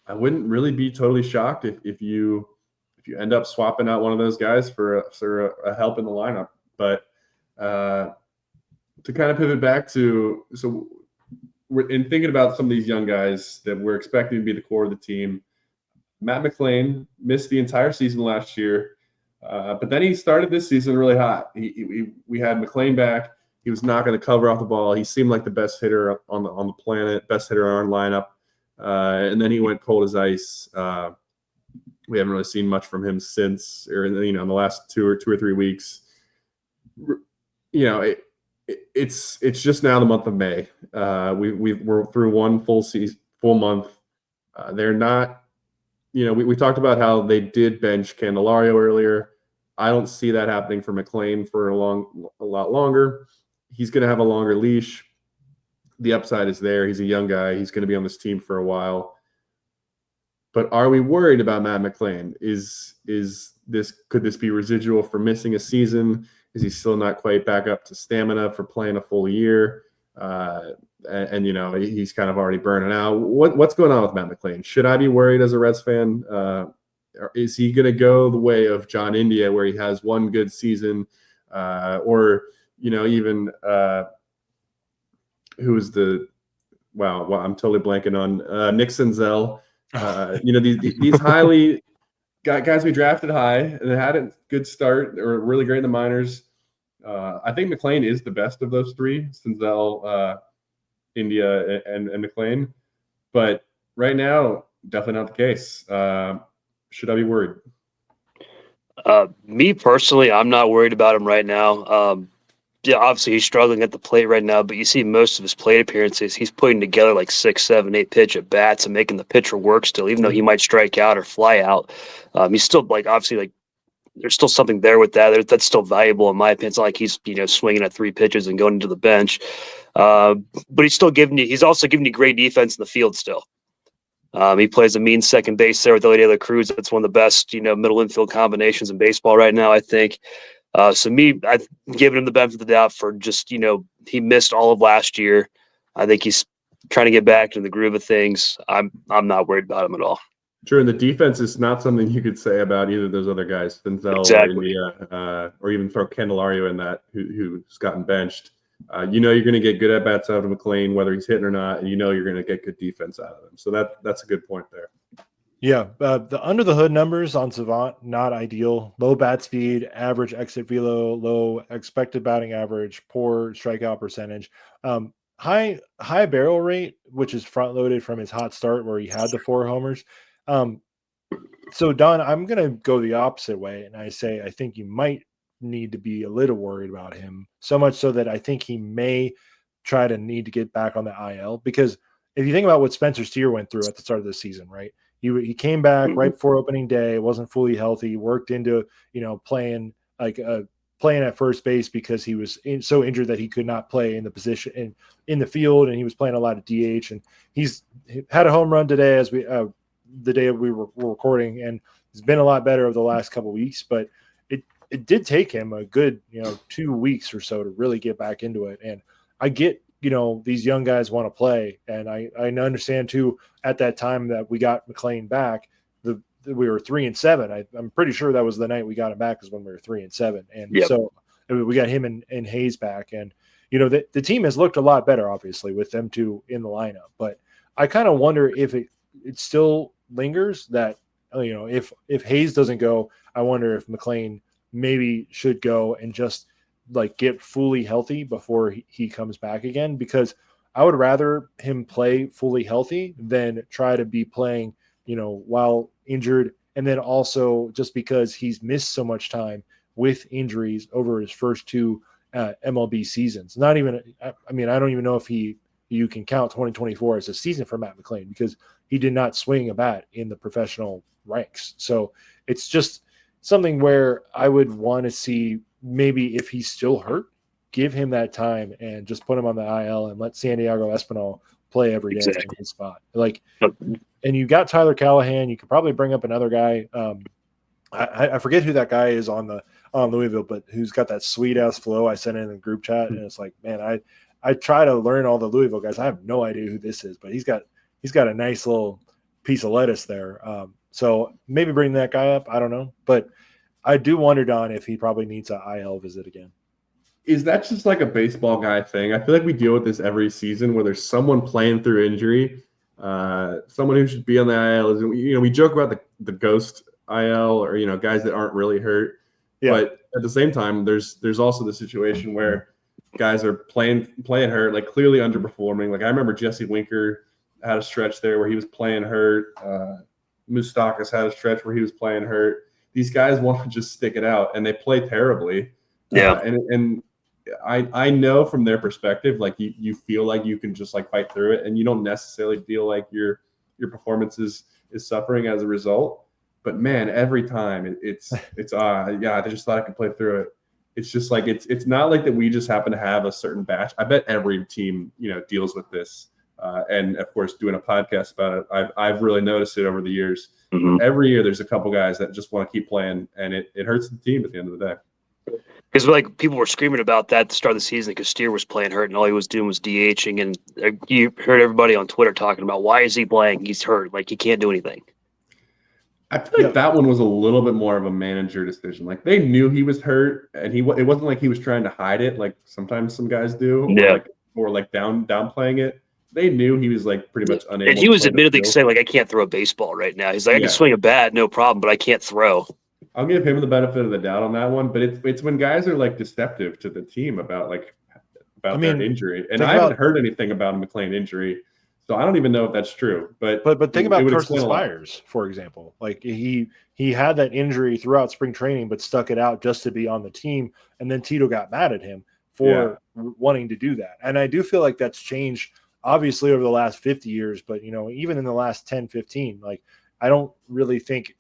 I wouldn't really be totally shocked if you end up swapping out one of those guys for a help in the lineup. But to kind of pivot back to, so we're in thinking about some of these young guys that we're expecting to be the core of the team. Matt McLain missed the entire season last year, but then he started this season really hot. We had McLain back. He was not going to cover off the ball. He seemed like the best hitter on the planet, best hitter on our lineup. And then he went cold as ice. We haven't really seen much from him since, or in the last two or 3 weeks. It's just now the month of May. We're through one full month. They're not. We talked about how they did bench Candelario earlier. I don't see that happening for McLain for a lot longer. He's going to have a longer leash. The upside is there. He's a young guy. He's going to be on this team for a while. But are we worried about Matt McLain? Could this be residual for missing a season? Is he still not quite back up to stamina for playing a full year? He's kind of already burning out. What's going on with Matt McLain? Should I be worried as a Reds fan? Is he going to go the way of John India, where he has one good season, who's the I'm totally blanking on Nick Senzel. These highly guys we drafted high and had a good start or really great in the minors. I think McLain is the best of those three, Senzel, India, and McLain. But right now, definitely not the case. Should I be worried? Me personally, I'm not worried about him right now. Obviously he's struggling at the plate right now, but you see most of his plate appearances, he's putting together like 6, 7, 8 pitch at bats and making the pitcher work still, even though he might strike out or fly out. He's still obviously there's still something there with that. That's still valuable in my opinion. It's not like he's swinging at 3 pitches and going into the bench, but he's also giving you great defense in the field still. He plays a mean second base there with Elly De La Cruz. That's one of the best middle infield combinations in baseball right now, I think. I've given him the benefit of the doubt for just, he missed all of last year. I think he's trying to get back to the groove of things. I'm not worried about him at all. Sure, and the defense is not something you could say about either of those other guys, Denzel exactly. or India, or even throw Candelario in that, who's gotten benched. You're going to get good at bats out of McLain, whether he's hitting or not, and you're going to get good defense out of him. So that's a good point there. Yeah, the under the hood numbers on Savant, not ideal. Low bat speed, average exit velo, low expected batting average, poor strikeout percentage. High barrel rate, which is front loaded from his hot start where he had the 4 homers. So Don, I'm going to go the opposite way. And I say, I think you might need to be a little worried about him, so much so that I think he may try to need to get back on the IL, because if you think about what Spencer Steer went through at the start of the season, right? He came back right before opening day, wasn't fully healthy, worked into, playing at first base because he was so injured that he could not play in the position in the field. And he was playing a lot of DH, and he had a home run today as the day we were recording, and it's been a lot better over the last couple of weeks, but it did take him a good, 2 weeks or so to really get back into it. And I get, these young guys want to play. And I understand too, at that time that we got McLain back, we were 3-7. I'm pretty sure that was the night we got him back, is when we were 3-7. And so we got him and Hayes back. And, the team has looked a lot better, obviously, with them two in the lineup. But I kind of wonder if it still lingers that, if Hayes doesn't go, I wonder if McLain maybe should go and just get fully healthy before he comes back again, because I would rather him play fully healthy than try to be playing, while injured. And then also just because he's missed so much time with injuries over his first 2 MLB seasons. Not even, I don't even know if you can count 2024 as a season for Matt McLain, because he did not swing a bat in the professional ranks. So it's just something where I would want to see, maybe if he's still hurt, give him that time and just put him on the IL and let Santiago Espinal play every day in his spot. Like, and you got Tyler Callahan. You could probably bring up another guy. I forget who that guy is on Louisville, but who's got that sweet ass flow. I sent in the group chat, and it's like, man, I try to learn all the Louisville guys. I have no idea who this is, but he's got a nice little piece of lettuce there. So maybe bring that guy up. I don't know, but I do wonder, Don, if he probably needs an IL visit again. Is that just like a baseball guy thing? I feel like we deal with this every season where there's someone playing through injury, someone who should be on the IL. We joke about the ghost IL or guys that aren't really hurt, but at the same time, there's also the situation where guys are playing hurt, like clearly underperforming. Like I remember Jesse Winker had a stretch there where he was playing hurt. Moustakas had a stretch where he was playing hurt. These guys want to just stick it out, and they play terribly. Yeah, and I know from their perspective, like you feel like you can just like fight through it, and you don't necessarily feel like your performance is suffering as a result. But man, every time it's I just thought I could play through it. It's just like it's not like that we just happen to have a certain batch. I bet every team deals with this, and of course doing a podcast about it, I've really noticed it over the years. Mm-hmm. Every year there's a couple guys that just want to keep playing, and it hurts the team at the end of the day. Because like people were screaming about that at the start of the season because Steer was playing hurt and all he was doing was DHing, and you heard everybody on Twitter talking about why is he playing? He's hurt, like he can't do anything. I feel like that one was a little bit more of a manager decision. Like they knew he was hurt, and it wasn't like he was trying to hide it, like sometimes some guys do, or downplaying it. They knew he was like pretty much unable. And he was admittedly saying like, I can't throw a baseball right now. He's like, I can swing a bat, no problem, but I can't throw. I'll give him the benefit of the doubt on that one, but it's when guys are like deceptive to the team about their injury, and I haven't heard anything about a McLain injury. So I don't even know if that's true, but think about Carson Spires, for example. Like he had that injury throughout spring training, but stuck it out just to be on the team. And then Tito got mad at him for wanting to do that. And I do feel like that's changed obviously over the last 50 years, but even in the last 10, 15, like I don't really think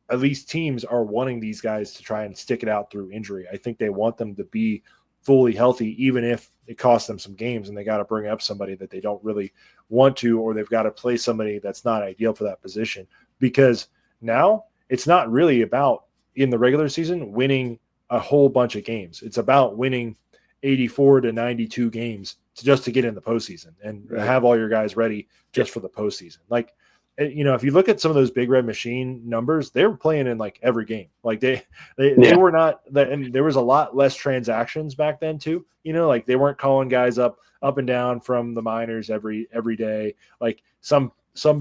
at least teams are wanting these guys to try and stick it out through injury. I think they want them to be fully healthy, even if it costs them some games and they got to bring up somebody that they don't really want to, or they've got to play somebody that's not ideal for that position. Because now it's not really about in the regular season winning a whole bunch of games. It's about winning 84 to 92 games just to get in the postseason and have all your guys ready just for the postseason. Like, if you look at some of those Big Red Machine numbers, they were playing in like every game. Like they were not, and there was a lot less transactions back then too. Like they weren't calling guys up and down from the minors every day. Like some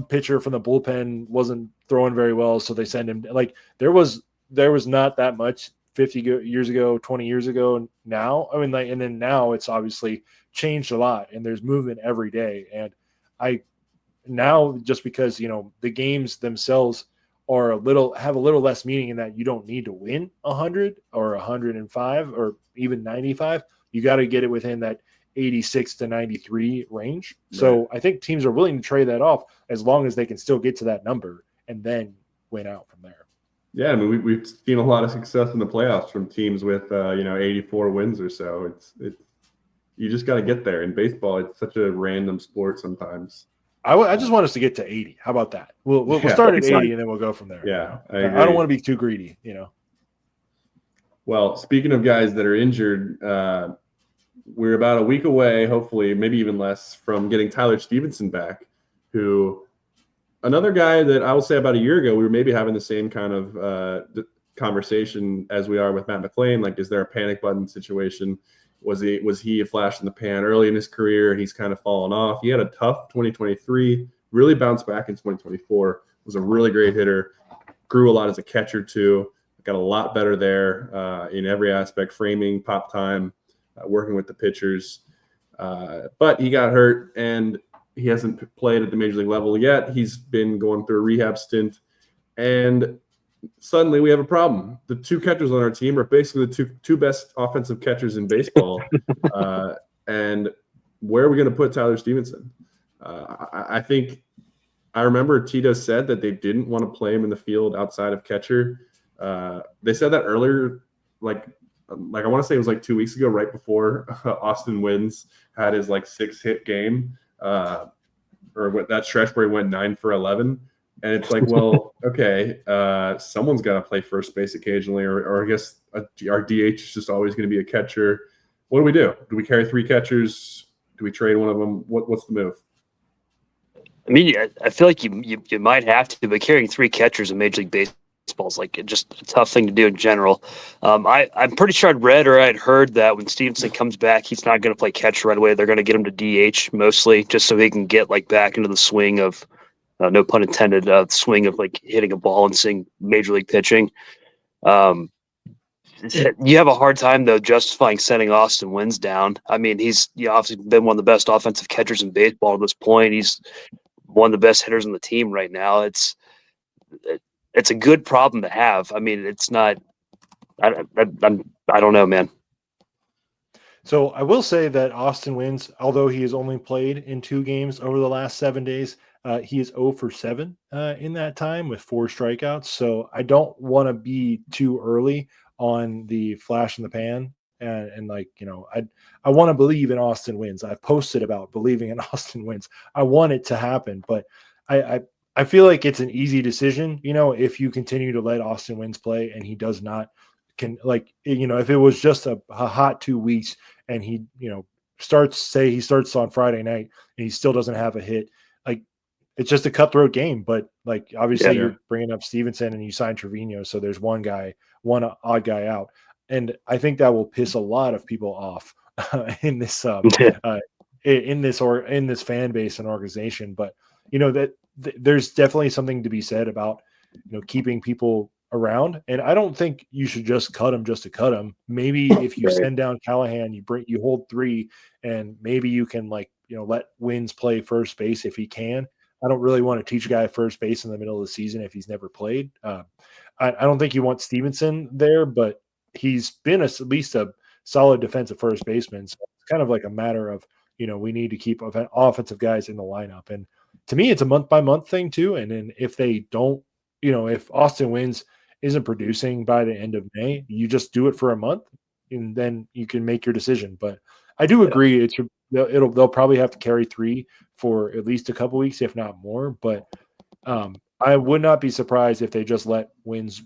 pitcher from the bullpen wasn't throwing very well, so they send him. Like there was not that much 50 years ago, 20 years ago. Now, I mean, and then now it's obviously changed a lot, and there's movement every day. And now just because the games themselves are have a little less meaning in that you don't need to win 100 or 105 or even 95. You got to get it within that 86 to 93 range. Right. So I think teams are willing to trade that off as long as they can still get to that number and then win out from there. Yeah, I mean we've seen a lot of success in the playoffs from teams with 84 wins or so. It's you just got to get there. In baseball, it's such a random sport sometimes. I just want us to get to 80. How about that? We'll start at 80 and then we'll go from there. Yeah, I don't want to be too greedy, Well, speaking of guys that are injured, we're about a week away, hopefully, maybe even less, from getting Tyler Stevenson back, who another guy that I will say about a year ago, we were maybe having the same kind of conversation as we are with Matt McLain. Like, is there a panic button situation? Was he a flash in the pan early in his career and he's kind of fallen off? He had a tough 2023, really bounced back in 2024, was a really great hitter, grew a lot as a catcher too, got a lot better there in every aspect, framing, pop time, working with the pitchers. But he got hurt and he hasn't played at the major league level yet. He's been going through a rehab stint, and suddenly we have a problem. The two catchers on our team are basically the two best offensive catchers in baseball. And where are we going to put Tyler Stevenson? I think I remember Tito said that they didn't want to play him in the field outside of catcher. They said that earlier, like like I want to say it was like 2 weeks ago, right before Austin Wynns had his like 6-hit game, or what that stretch where he went 9 for 11. And it's like, well, okay, someone's got to play first base occasionally, or I guess our DH is just always going to be a catcher. What do we do? Do we carry 3 catchers? Do we trade one of them? What's the move? I mean, I feel like you might have to, but carrying 3 catchers in Major League Baseball is like just a tough thing to do in general. I'm pretty sure I'd read or I'd heard that when Stevenson comes back, he's not going to play catcher right away. They're going to get him to DH mostly, just so he can get like back into the swing of, no pun intended, swing of like hitting a ball and seeing Major League pitching. You have a hard time though justifying setting Austin Wynns down. I mean, he's obviously been one of the best offensive catchers in baseball at this point. He's one of the best hitters on the team right now. It's a good problem to have. I mean, it's not. I don't know, man. So I will say that Austin Wynns, although he has only played in 2 games over the last 7 days, he is 0 for 7 in that time with 4 strikeouts. So I don't want to be too early on the flash in the pan. And like, I want to believe in Austin Wynns. I've posted about believing in Austin Wynns. I want it to happen, but I feel like it's an easy decision, if you continue to let Austin Wynns play and he does not if it was just a hot 2 weeks and he, starts on Friday night and he still doesn't have a hit, like it's just a cutthroat game. But like, obviously you're bringing up Stevenson and you sign Trevino. So there's one odd guy out. And I think that will piss a lot of people off in this fan base and organization. But there's definitely something to be said about keeping people around. And I don't think you should just cut him just to cut him. Maybe if you send down Callahan, you hold 3, and maybe you can let Wynns play first base if he can. I don't really want to teach a guy first base in the middle of the season if he's never played. I don't think you want Stevenson there, but he's been at least a solid defensive first baseman. So it's kind of like a matter of, we need to keep offensive guys in the lineup. And to me, it's a month by month thing too. And then if they don't, if Austin Wynns isn't producing by the end of May, you just do it for a month and then you can make your decision. But I do agree. They'll probably have to carry 3 for at least a couple weeks, if not more. But I would not be surprised if they just let Wynns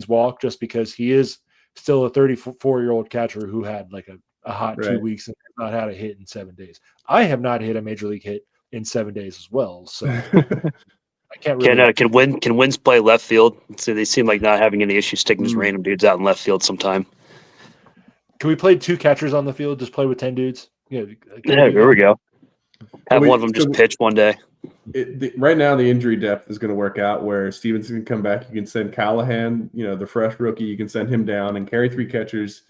walk, just because he is still a 34-year-old catcher who had like a hot 2 weeks and not had a hit in 7 days. I have not hit a major league hit in 7 days as well. So I can't really. Can Wynns play left field? So they seem like not having any issues sticking just random dudes out in left field sometime. Can we play 2 catchers on the field? Just play with 10 dudes? Yeah, there we go. Have one of them just pitch one day. Right now, the injury depth is going to work out where Stevenson can come back. You can send Callahan, the fresh rookie. You can send him down and carry 3 catchers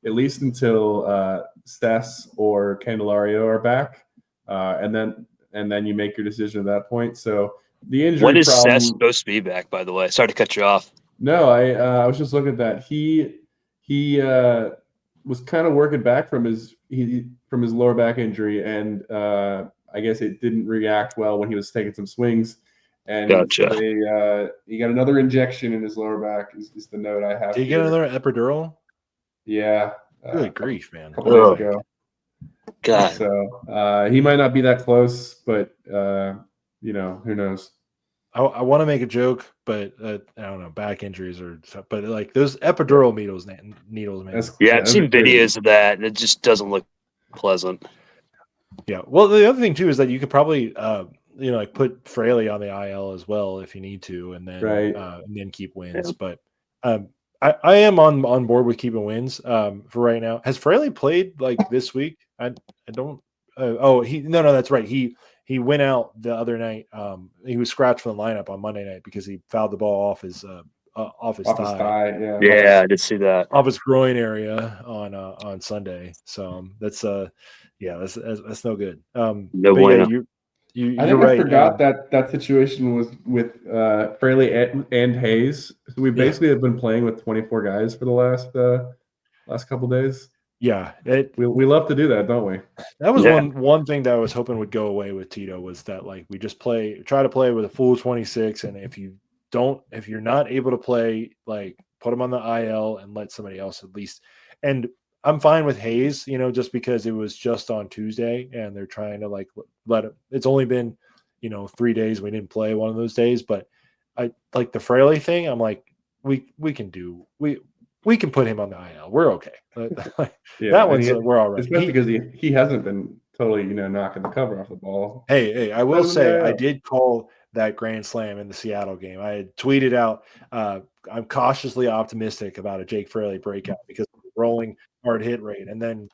at least until Stess or Candelario are back, and then you make your decision at that point. So the injury. When is Stess supposed to be back? By the way, sorry to cut you off. No, I was just looking at that. He was kind of working back from his lower back injury, and I guess it didn't react well when he was taking some swings. And gotcha. So he got another injection in his lower back. Is the note I have? Did he get another epidural? Yeah. Good grief, man! A couple days ago. God. So he might not be that close, but who knows? I want to make a joke, but I don't know. Back injuries but like those epidural needles, man. I've seen videos of that, and it just doesn't look pleasant. Yeah. Well, the other thing too is that you could probably, put Fraley on the IL as well if you need to, and then keep Wynns. Yeah. But I am on board with keeping Wynns for right now. Has Fraley played like this week? I don't. No, that's right. He went out the other night. He was scratched from the lineup on Monday night because he fouled the ball off his thigh. Yeah, I did see that. Off his groin area on Sunday. So that's that's no good. No bueno. I think I forgot that situation was with Fraley and Hayes. So we basically have been playing with 24 guys for the last couple days. Yeah, we love to do that, don't we? That was one thing that I was hoping would go away with Tito, was that like we just try to play with a full 26, and if you're not able to play, like put them on the IL and let somebody else at least And I'm fine with Hayes, just because it was just on Tuesday and they're trying to like let it. It's only been, 3 days. We didn't play one of those days, but I like the Fraley thing. I'm like, we can put him on the IL. We're okay. That one's we're all right. Especially because he hasn't been totally, knocking the cover off the ball. Hey, I will say I did call that grand slam in the Seattle game. I had tweeted out, I'm cautiously optimistic about a Jake Fraley breakout because of the rolling hard hit rate, and then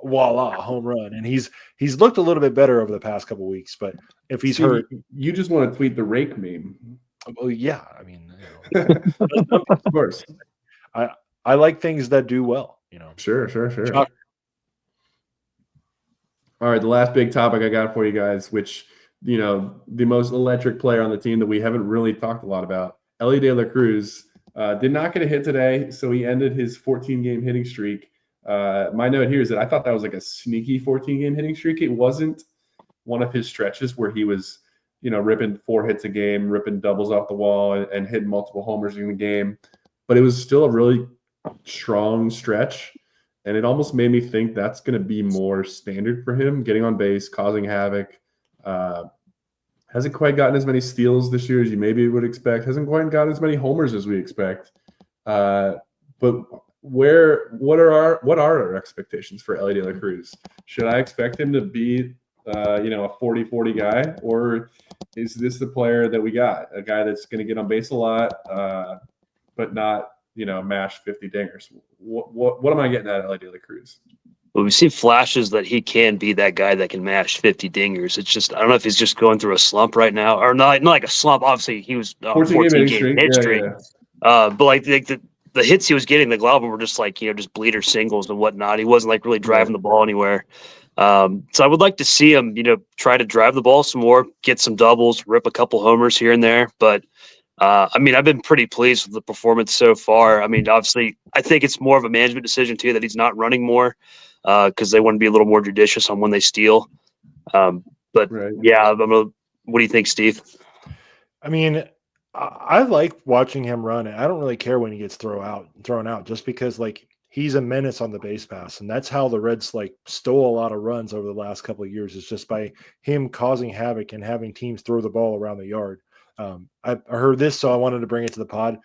voila, home run. And he's looked a little bit better over the past couple of weeks. But if he's hurt, you just want to tweet the rake meme. Well, yeah, I mean, of course. I like things that do well. Sure. All right, the last big topic I got for you guys, which, the most electric player on the team that we haven't really talked a lot about, Elly De La Cruz, did not get a hit today, so he ended his 14-game hitting streak. My note here is that I thought that was like a sneaky 14-game hitting streak. It wasn't one of his stretches where he was, ripping 4 hits a game, ripping doubles off the wall, and hitting multiple homers in the game. But it was still a really strong stretch. And it almost made me think that's going to be more standard for him, getting on base, causing havoc. Hasn't quite gotten as many steals this year as you maybe would expect. Hasn't quite gotten as many homers as we expect. But what are our expectations for Elly De La Cruz? Should I expect him to be, a 40-40 guy, or is this the player that we got? A guy that's going to get on base a lot, but not, mash 50 dingers. What am I getting at Elly De La Cruz? Well, we've seen flashes that he can be that guy that can mash 50 dingers. It's just, I don't know if he's just going through a slump right now, or not like a slump. Obviously, he was 14-game hit streak. But like the hits he was getting, the glove were just like, just bleeder singles and whatnot. He wasn't like really driving the ball anywhere. So I would like to see him, try to drive the ball some more, get some doubles, rip a couple homers here and there. But I've been pretty pleased with the performance so far. Obviously, I think it's more of a management decision too that he's not running more because they want to be a little more judicious on when they steal. Yeah, what do you think, Steve? I like watching him run. I don't really care when he gets thrown out, just because like he's a menace on the base pass, and that's how the Reds like stole a lot of runs over the last couple of years. Is just by him causing havoc and having teams throw the ball around the yard. I heard this, so I wanted to bring it to the pod.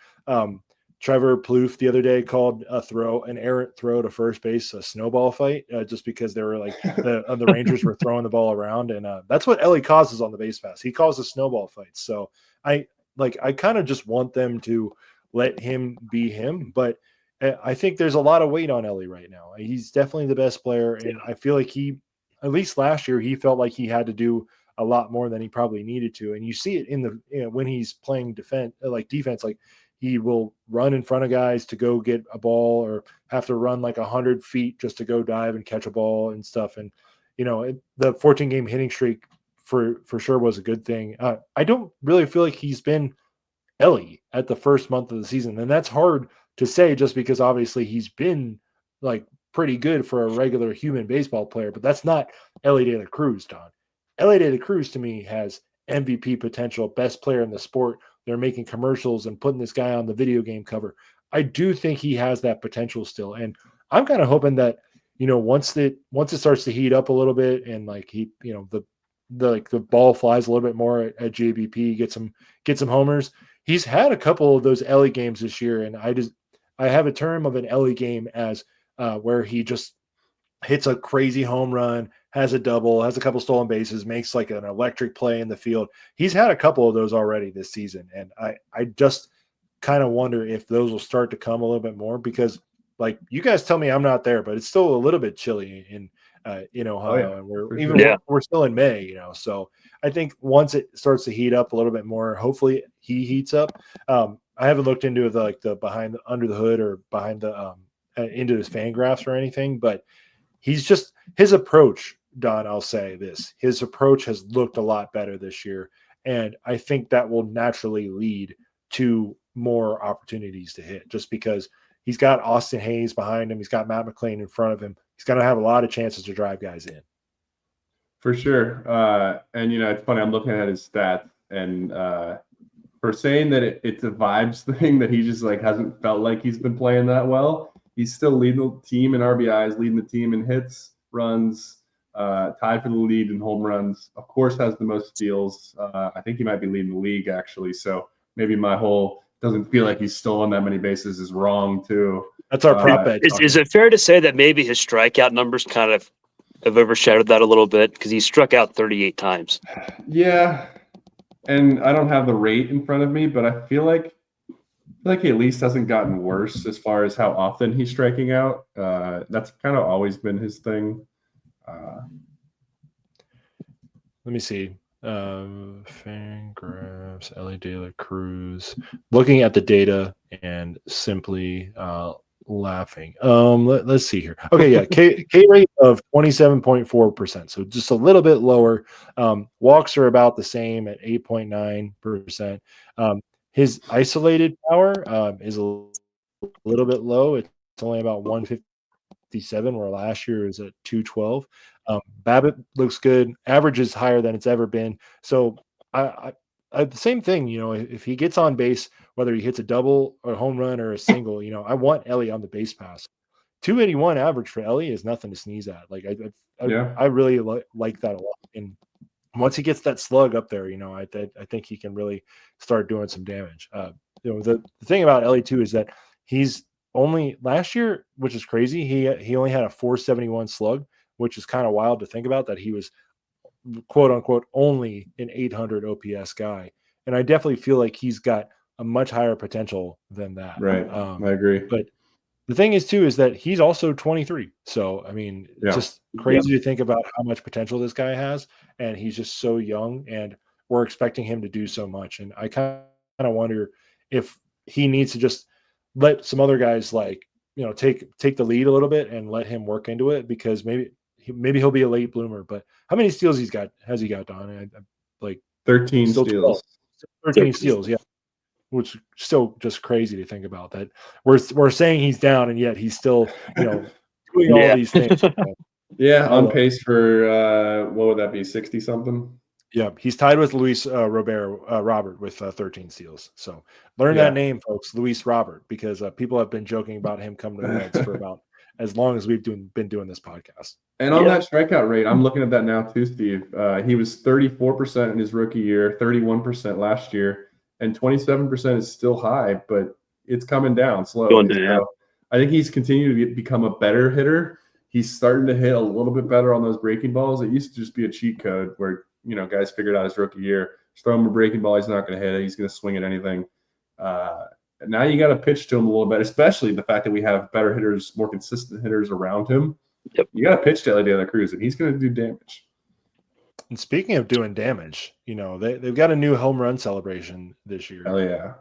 Trevor Plouffe the other day called an errant throw to first base a snowball fight, just because they were like the Rangers were throwing the ball around, and that's what Elly causes on the base pass. He causes snowball fights. So I kind of just want them to let him be him, but I think there's a lot of weight on Elly right now. He's definitely the best player, and I feel like at least last year, he felt like he had to do a lot more than he probably needed to. And you see it in the when he's playing defense, like he will run in front of guys to go get a ball, or have to run like 100 feet just to go dive and catch a ball and stuff. And the 14-game hitting streak for sure was a good thing. I don't really feel like he's been Elly at the first month of the season, and that's hard to say just because obviously he's been like pretty good for a regular human baseball player, but that's not Elly De La Cruz, Don. Elly De La Cruz to me has MVP potential, best player in the sport. They're making commercials and putting this guy on the video game cover. I do think he has that potential still, and I'm kind of hoping that once it starts to heat up a little bit, and like the ball flies a little bit more at JBP, get some homers. He's had a couple of those Elly games this year, and I have a term of an Elly game as where he just hits a crazy home run, has a double, has a couple stolen bases, makes like an electric play in the field. He's had a couple of those already this season, and I just kind of wonder if those will start to come a little bit more, because like you guys tell me I'm not there, but it's still a little bit chilly in Ohio, and we're still in May, so I think once it starts to heat up a little bit more, hopefully he heats up. I haven't looked into the behind under the hood or behind the into his fan graphs or anything, but he's just his approach, Don, I'll say this. His approach has looked a lot better this year, and I think that will naturally lead to more opportunities to hit, just because he's got Austin Hayes behind him. He's got Matt McLain in front of him. He's going to have a lot of chances to drive guys in. For sure. And, it's funny. I'm looking at his stats, and for saying that it's a vibes thing, that he just like hasn't felt like he's been playing that well. He's still leading the team in RBIs, leading the team in hits, runs, tied for the lead in home runs. Of course, has the most steals. I think he might be leading the league, actually. So maybe my whole doesn't feel like he's stolen that many bases is wrong, too. That's our prop bet. Is it fair to say that maybe his strikeout numbers kind of have overshadowed that a little bit? Because he struck out 38 times. Yeah. And I don't have the rate in front of me, but I feel like he at least hasn't gotten worse as far as how often he's striking out. That's kind of always been his thing. Let me see. Fangraphs, Elly De La Cruz. Looking at the data and simply laughing. Let's see here. Okay, yeah, K rate of 27.4%, so just a little bit lower. Walks are about the same at 8.9%. His isolated power is a little bit low. It's only about 157, where last year was at 212. BABIP looks good. Average is higher than it's ever been. So I the same thing, if he gets on base, whether he hits a double or a home run or a single, I want Elly on the base pass. 281 average for Elly is nothing to sneeze at. Like I really like that a lot. And once he gets that slug up there, I think he can really start doing some damage. The thing about Elly too is that he's only last year, which is crazy. He only had a 471 slug, which is kind of wild to think about, that he was quote unquote only an 800 OPS guy. And I definitely feel like he's got a much higher potential than that. Right. I agree. But the thing is too, is that he's also 23. So, I mean, just crazy to think about how much potential this guy has. And he's just so young, and we're expecting him to do so much. And I kind of wonder if he needs to just let some other guys take the lead a little bit and let him work into it, because maybe he'll be a late bloomer. But how many steals has he got, Don? Like 13 steals. 13 steals, yeah. Which is still just crazy to think about, that we're saying he's down, and yet he's still, doing all these things. On pace for what would that be, 60 something? Yeah, he's tied with Luis Robert with 13 steals. So learn that name, folks, Luis Robert, because people have been joking about him coming to the Reds for about as long as we've been doing this podcast. And on that strikeout rate, I'm looking at that now too, Steve. He was 34% in his rookie year, 31% last year, and 27% is still high, but it's coming down slowly. So I think he's continued to become a better hitter. He's starting to hit a little bit better on those breaking balls. It used to just be a cheat code where guys figured out his rookie year, just throw him a breaking ball, he's not going to hit it, he's going to swing at anything. Now you got to pitch to him a little bit, especially the fact that we have better hitters, more consistent hitters around him. Yep. You got to pitch to Elly De La Cruz, and he's going to do damage. And speaking of doing damage, they've got a new home run celebration this year. Oh yeah,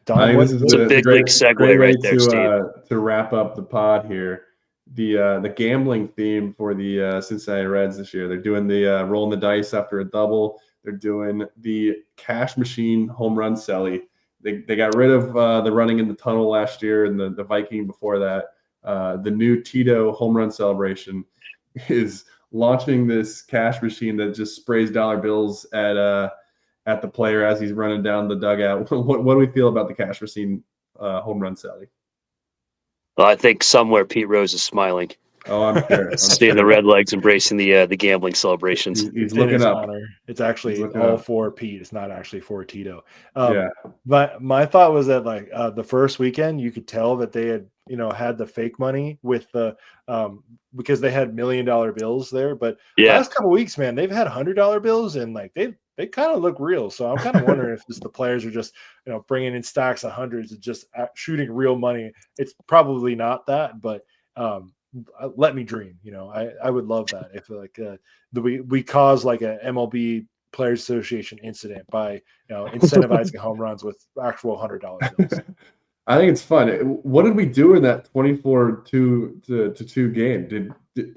Don, this is a big league segue right there, Steve. To wrap up the pod here, the gambling theme for the Cincinnati Reds this year. They're doing the rolling the dice after a double. They're doing the cash machine home run celly. They got rid of the running in the tunnel last year, and the Viking before that. The new Tito home run celebration is launching this cash machine that just sprays dollar bills at the player as he's running down the dugout. What do we feel about the cash machine home run celly? Well, I think somewhere Pete Rose is smiling. Oh, I'm sure. Seeing the Red Legs embracing the gambling celebrations. He's looking up. Honor. It's actually all for Pete. It's not actually for Tito. But my thought was that the first weekend, you could tell that they had had the fake money with the because they had $1 million bills there. But the last couple of weeks, man, they've had $100 bills, and they kind of look real. So I'm kind of wondering if the players are just bringing in stacks of hundreds and just shooting real money. It's probably not that, but let me dream. I would love that if we cause like a MLB Players Association incident by incentivizing home runs with actual $100 bills. I think it's fun. What did we do in that 24-2 game?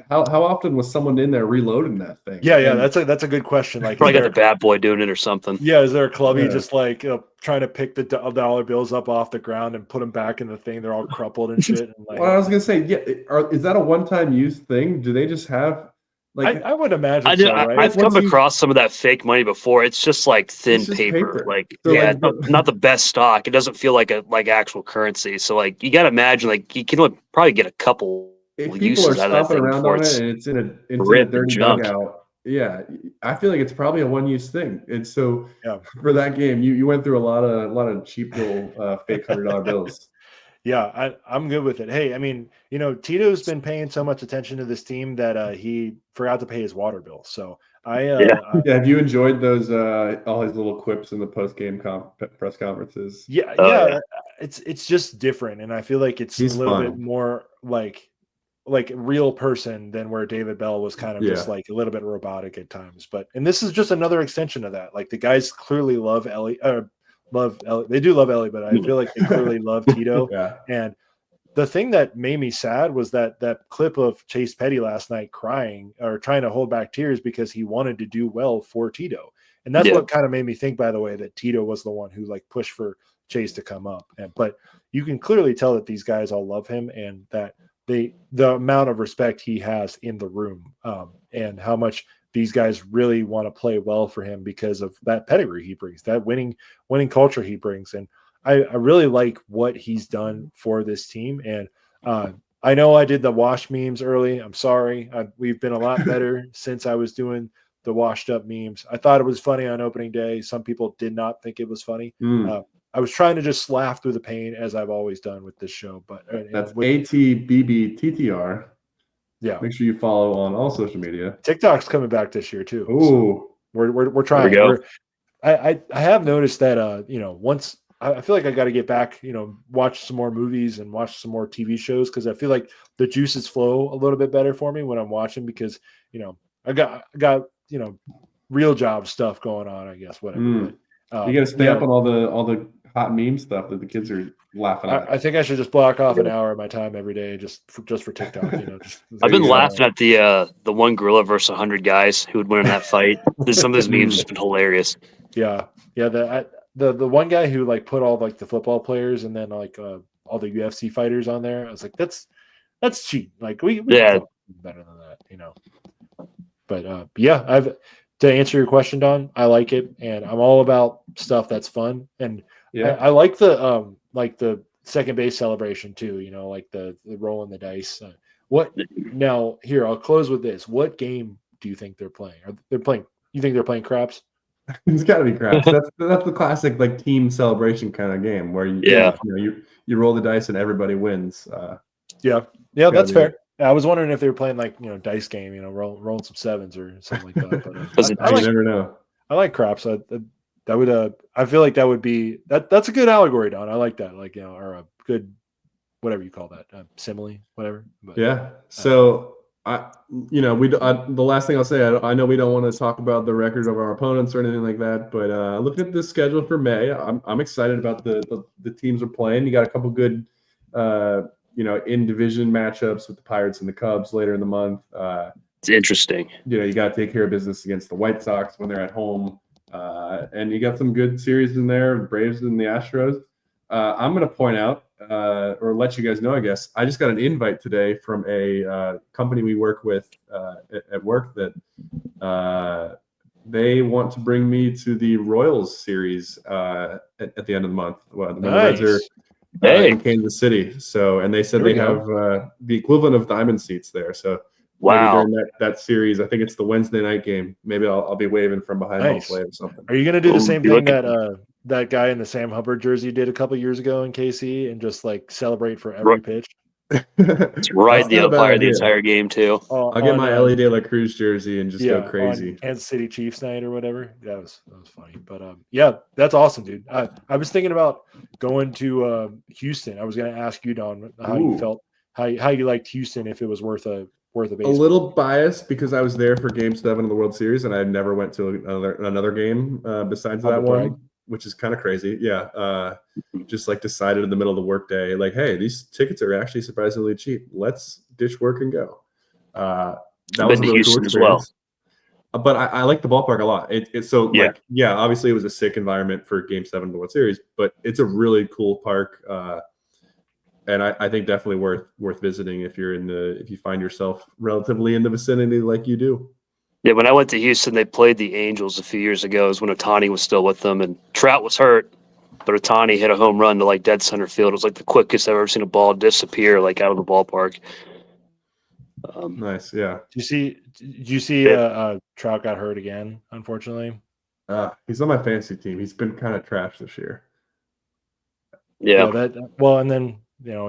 How often was someone in there reloading that thing? Yeah, that's a good question. Probably got the bad boy doing it or something. Yeah, is there a clubby just trying to pick the dollar bills up off the ground and put them back in the thing? They're all crumpled and shit. And well, I was gonna say, is that a one-time use thing? Do they just have Like I would imagine I do. so, right? I've come across some of that fake money before. It's just like thin It's just paper. paper. Like, So, yeah, like, it's not the best stock. It doesn't feel like actual currency. So, like, you got to imagine, like, you can only probably get a couple if people are uses out of that stomping thing around before on it it's and it's in a ripped and dirty junk. dugout, yeah, I feel like it's probably a one-use thing. And so Yeah. for that game, you went through a lot of cheap little fake $100 bills. Yeah, I'm good with it. Hey, I mean, Tito's been paying so much attention to this team that he forgot to pay his water bill. So Yeah, have you enjoyed those all his little quips in the post-game press conferences? yeah, it's just different, and I feel like it's He's a little fun. bit more like real person than where David Bell was kind of just like a little bit robotic at times. And this is just another extension of that. Like the guys clearly love Elly. They do love Elly, but I feel like they clearly love Tito. Yeah. And the thing that made me sad was that clip of Chase Petty last night crying or trying to hold back tears because he wanted to do well for Tito. And that's what kind of made me think, by the way, that Tito was the one who like pushed for Chase to come up. But you can clearly tell that these guys all love him and that the amount of respect he has in the room and how much these guys really want to play well for him because of that pedigree he brings, that winning culture he brings. And I really like what he's done for this team. And I know I did the wash memes early. I'm sorry. We've been a lot better since I was doing the washed up memes. I thought it was funny on opening day. Some people did not think it was funny. I was trying to just laugh through the pain as I've always done with this show. But that's ATBBTTR. Yeah. Make sure you follow on all social media. TikTok's coming back this year too. Ooh. So we're trying. I have noticed that once I feel like I got to get back, watch some more movies and watch some more TV shows because I feel like the juices flow a little bit better for me when I'm watching because I got real job stuff going on, I guess, whatever. But, you got to stay up on all the hot meme stuff that the kids are laughing at. I think I should just block off an hour of my time every day just for TikTok. I've been laughing at the one gorilla versus 100 guys who would win in that fight. Some of those memes have been hilarious. Yeah. The one guy who like put all like the football players and then like all the UFC fighters on there, I was like, that's cheap. Like we better than that, But yeah, to answer your question, Don, I like it, and I'm all about stuff that's fun, and I like the second base celebration too. Like the rolling the dice. Now? Here, I'll close with this. What game do you think they're playing? You think they're playing craps? It's got to be craps. That's the classic like team celebration kind of game where you roll the dice and everybody wins. Yeah, that's fair. I was wondering if they were playing like dice game, rolling some sevens or something like that. But you never know. I like craps. That would I feel like that would be that's a good allegory, Don. I like that. Like or a good whatever you call that simile, whatever. But, yeah. So the last thing I'll say, I know we don't want to talk about the record of our opponents or anything like that, but looking at this schedule for May, I'm excited about the teams we're playing. You got a couple good in division matchups with the Pirates and the Cubs later in the month. It's interesting. You got to take care of business against the White Sox when they're at home. And you got some good series in there, Braves and the Astros. I'm going to point out or let you guys know, I guess, I just got an invite today from a company we work with at work that they want to bring me to the Royals series at the end of the month. When the Reds are in Kansas City. So, and they said they have the equivalent of diamond seats there. So maybe during that series, I think it's the Wednesday night game. Maybe I'll be waving from behind home plate or something. Are you going to do the same thing that guy in the Sam Hubbard jersey did a couple years ago in KC and just like celebrate for every pitch? It's ride the umpire the entire game too. I'll get my Elly De La Cruz jersey and just go crazy. On Kansas City Chiefs night or whatever. That was funny. But that's awesome, dude. I was thinking about going to Houston. I was going to ask you, Don, how you felt, how you liked Houston, if it was worth a baseball. A little biased because I was there for Game 7 of the World Series and I never went to another game besides that one, which is kind of crazy. Yeah. Just like decided in the middle of the workday, like, hey, these tickets are actually surprisingly cheap. Let's ditch work and go. That was a really cool experience. As well. But I like the ballpark a lot. Obviously it was a sick environment for Game 7 of the World Series, but it's a really cool park. and I think definitely worth visiting if you find yourself relatively in the vicinity like you do. Yeah, when I went to Houston, they played the Angels a few years ago. It was when Ohtani was still with them, and Trout was hurt, but Ohtani hit a home run to like dead center field. It was like the quickest I've ever seen a ball disappear like out of the ballpark. Nice, yeah. Did you see Trout got hurt again, unfortunately? He's on my fantasy team. He's been kind of trash this year. Yeah. And then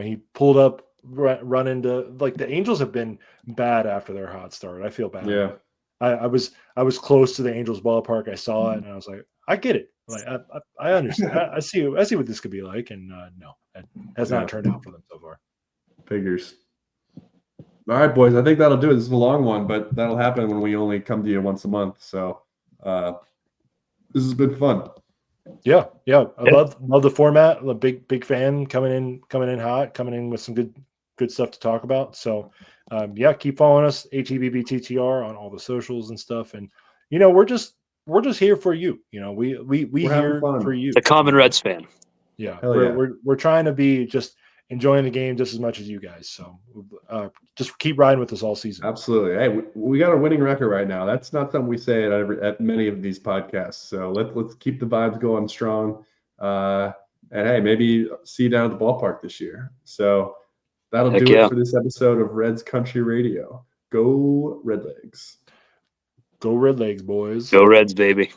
he pulled up, run into like the Angels have been bad after their hot start. I feel bad. Yeah. I was close to the Angels ballpark. I saw it and I was like, I get it. Like I understand. I see what this could be like. And no, it has not turned out for them so far. Figures. All right, boys. I think that'll do it. This is a long one, but that'll happen when we only come to you once a month. So this has been fun. Yeah. I love the format. I'm a big fan coming in hot, coming in with some good stuff to talk about. So keep following us, ATBBTTR, on all the socials and stuff. And we're just here for you. We're here for you. The common Reds fan. Yeah. We're trying to be just enjoying the game just as much as you guys. So just keep riding with us all season. Absolutely. Hey, we got a winning record right now. That's not something we say at many of these podcasts. So let's keep the vibes going strong. And hey, maybe see you down at the ballpark this year. So that'll do it for this episode of Reds Country Radio. Go Red Legs. Go Red Legs, boys. Go Reds, baby.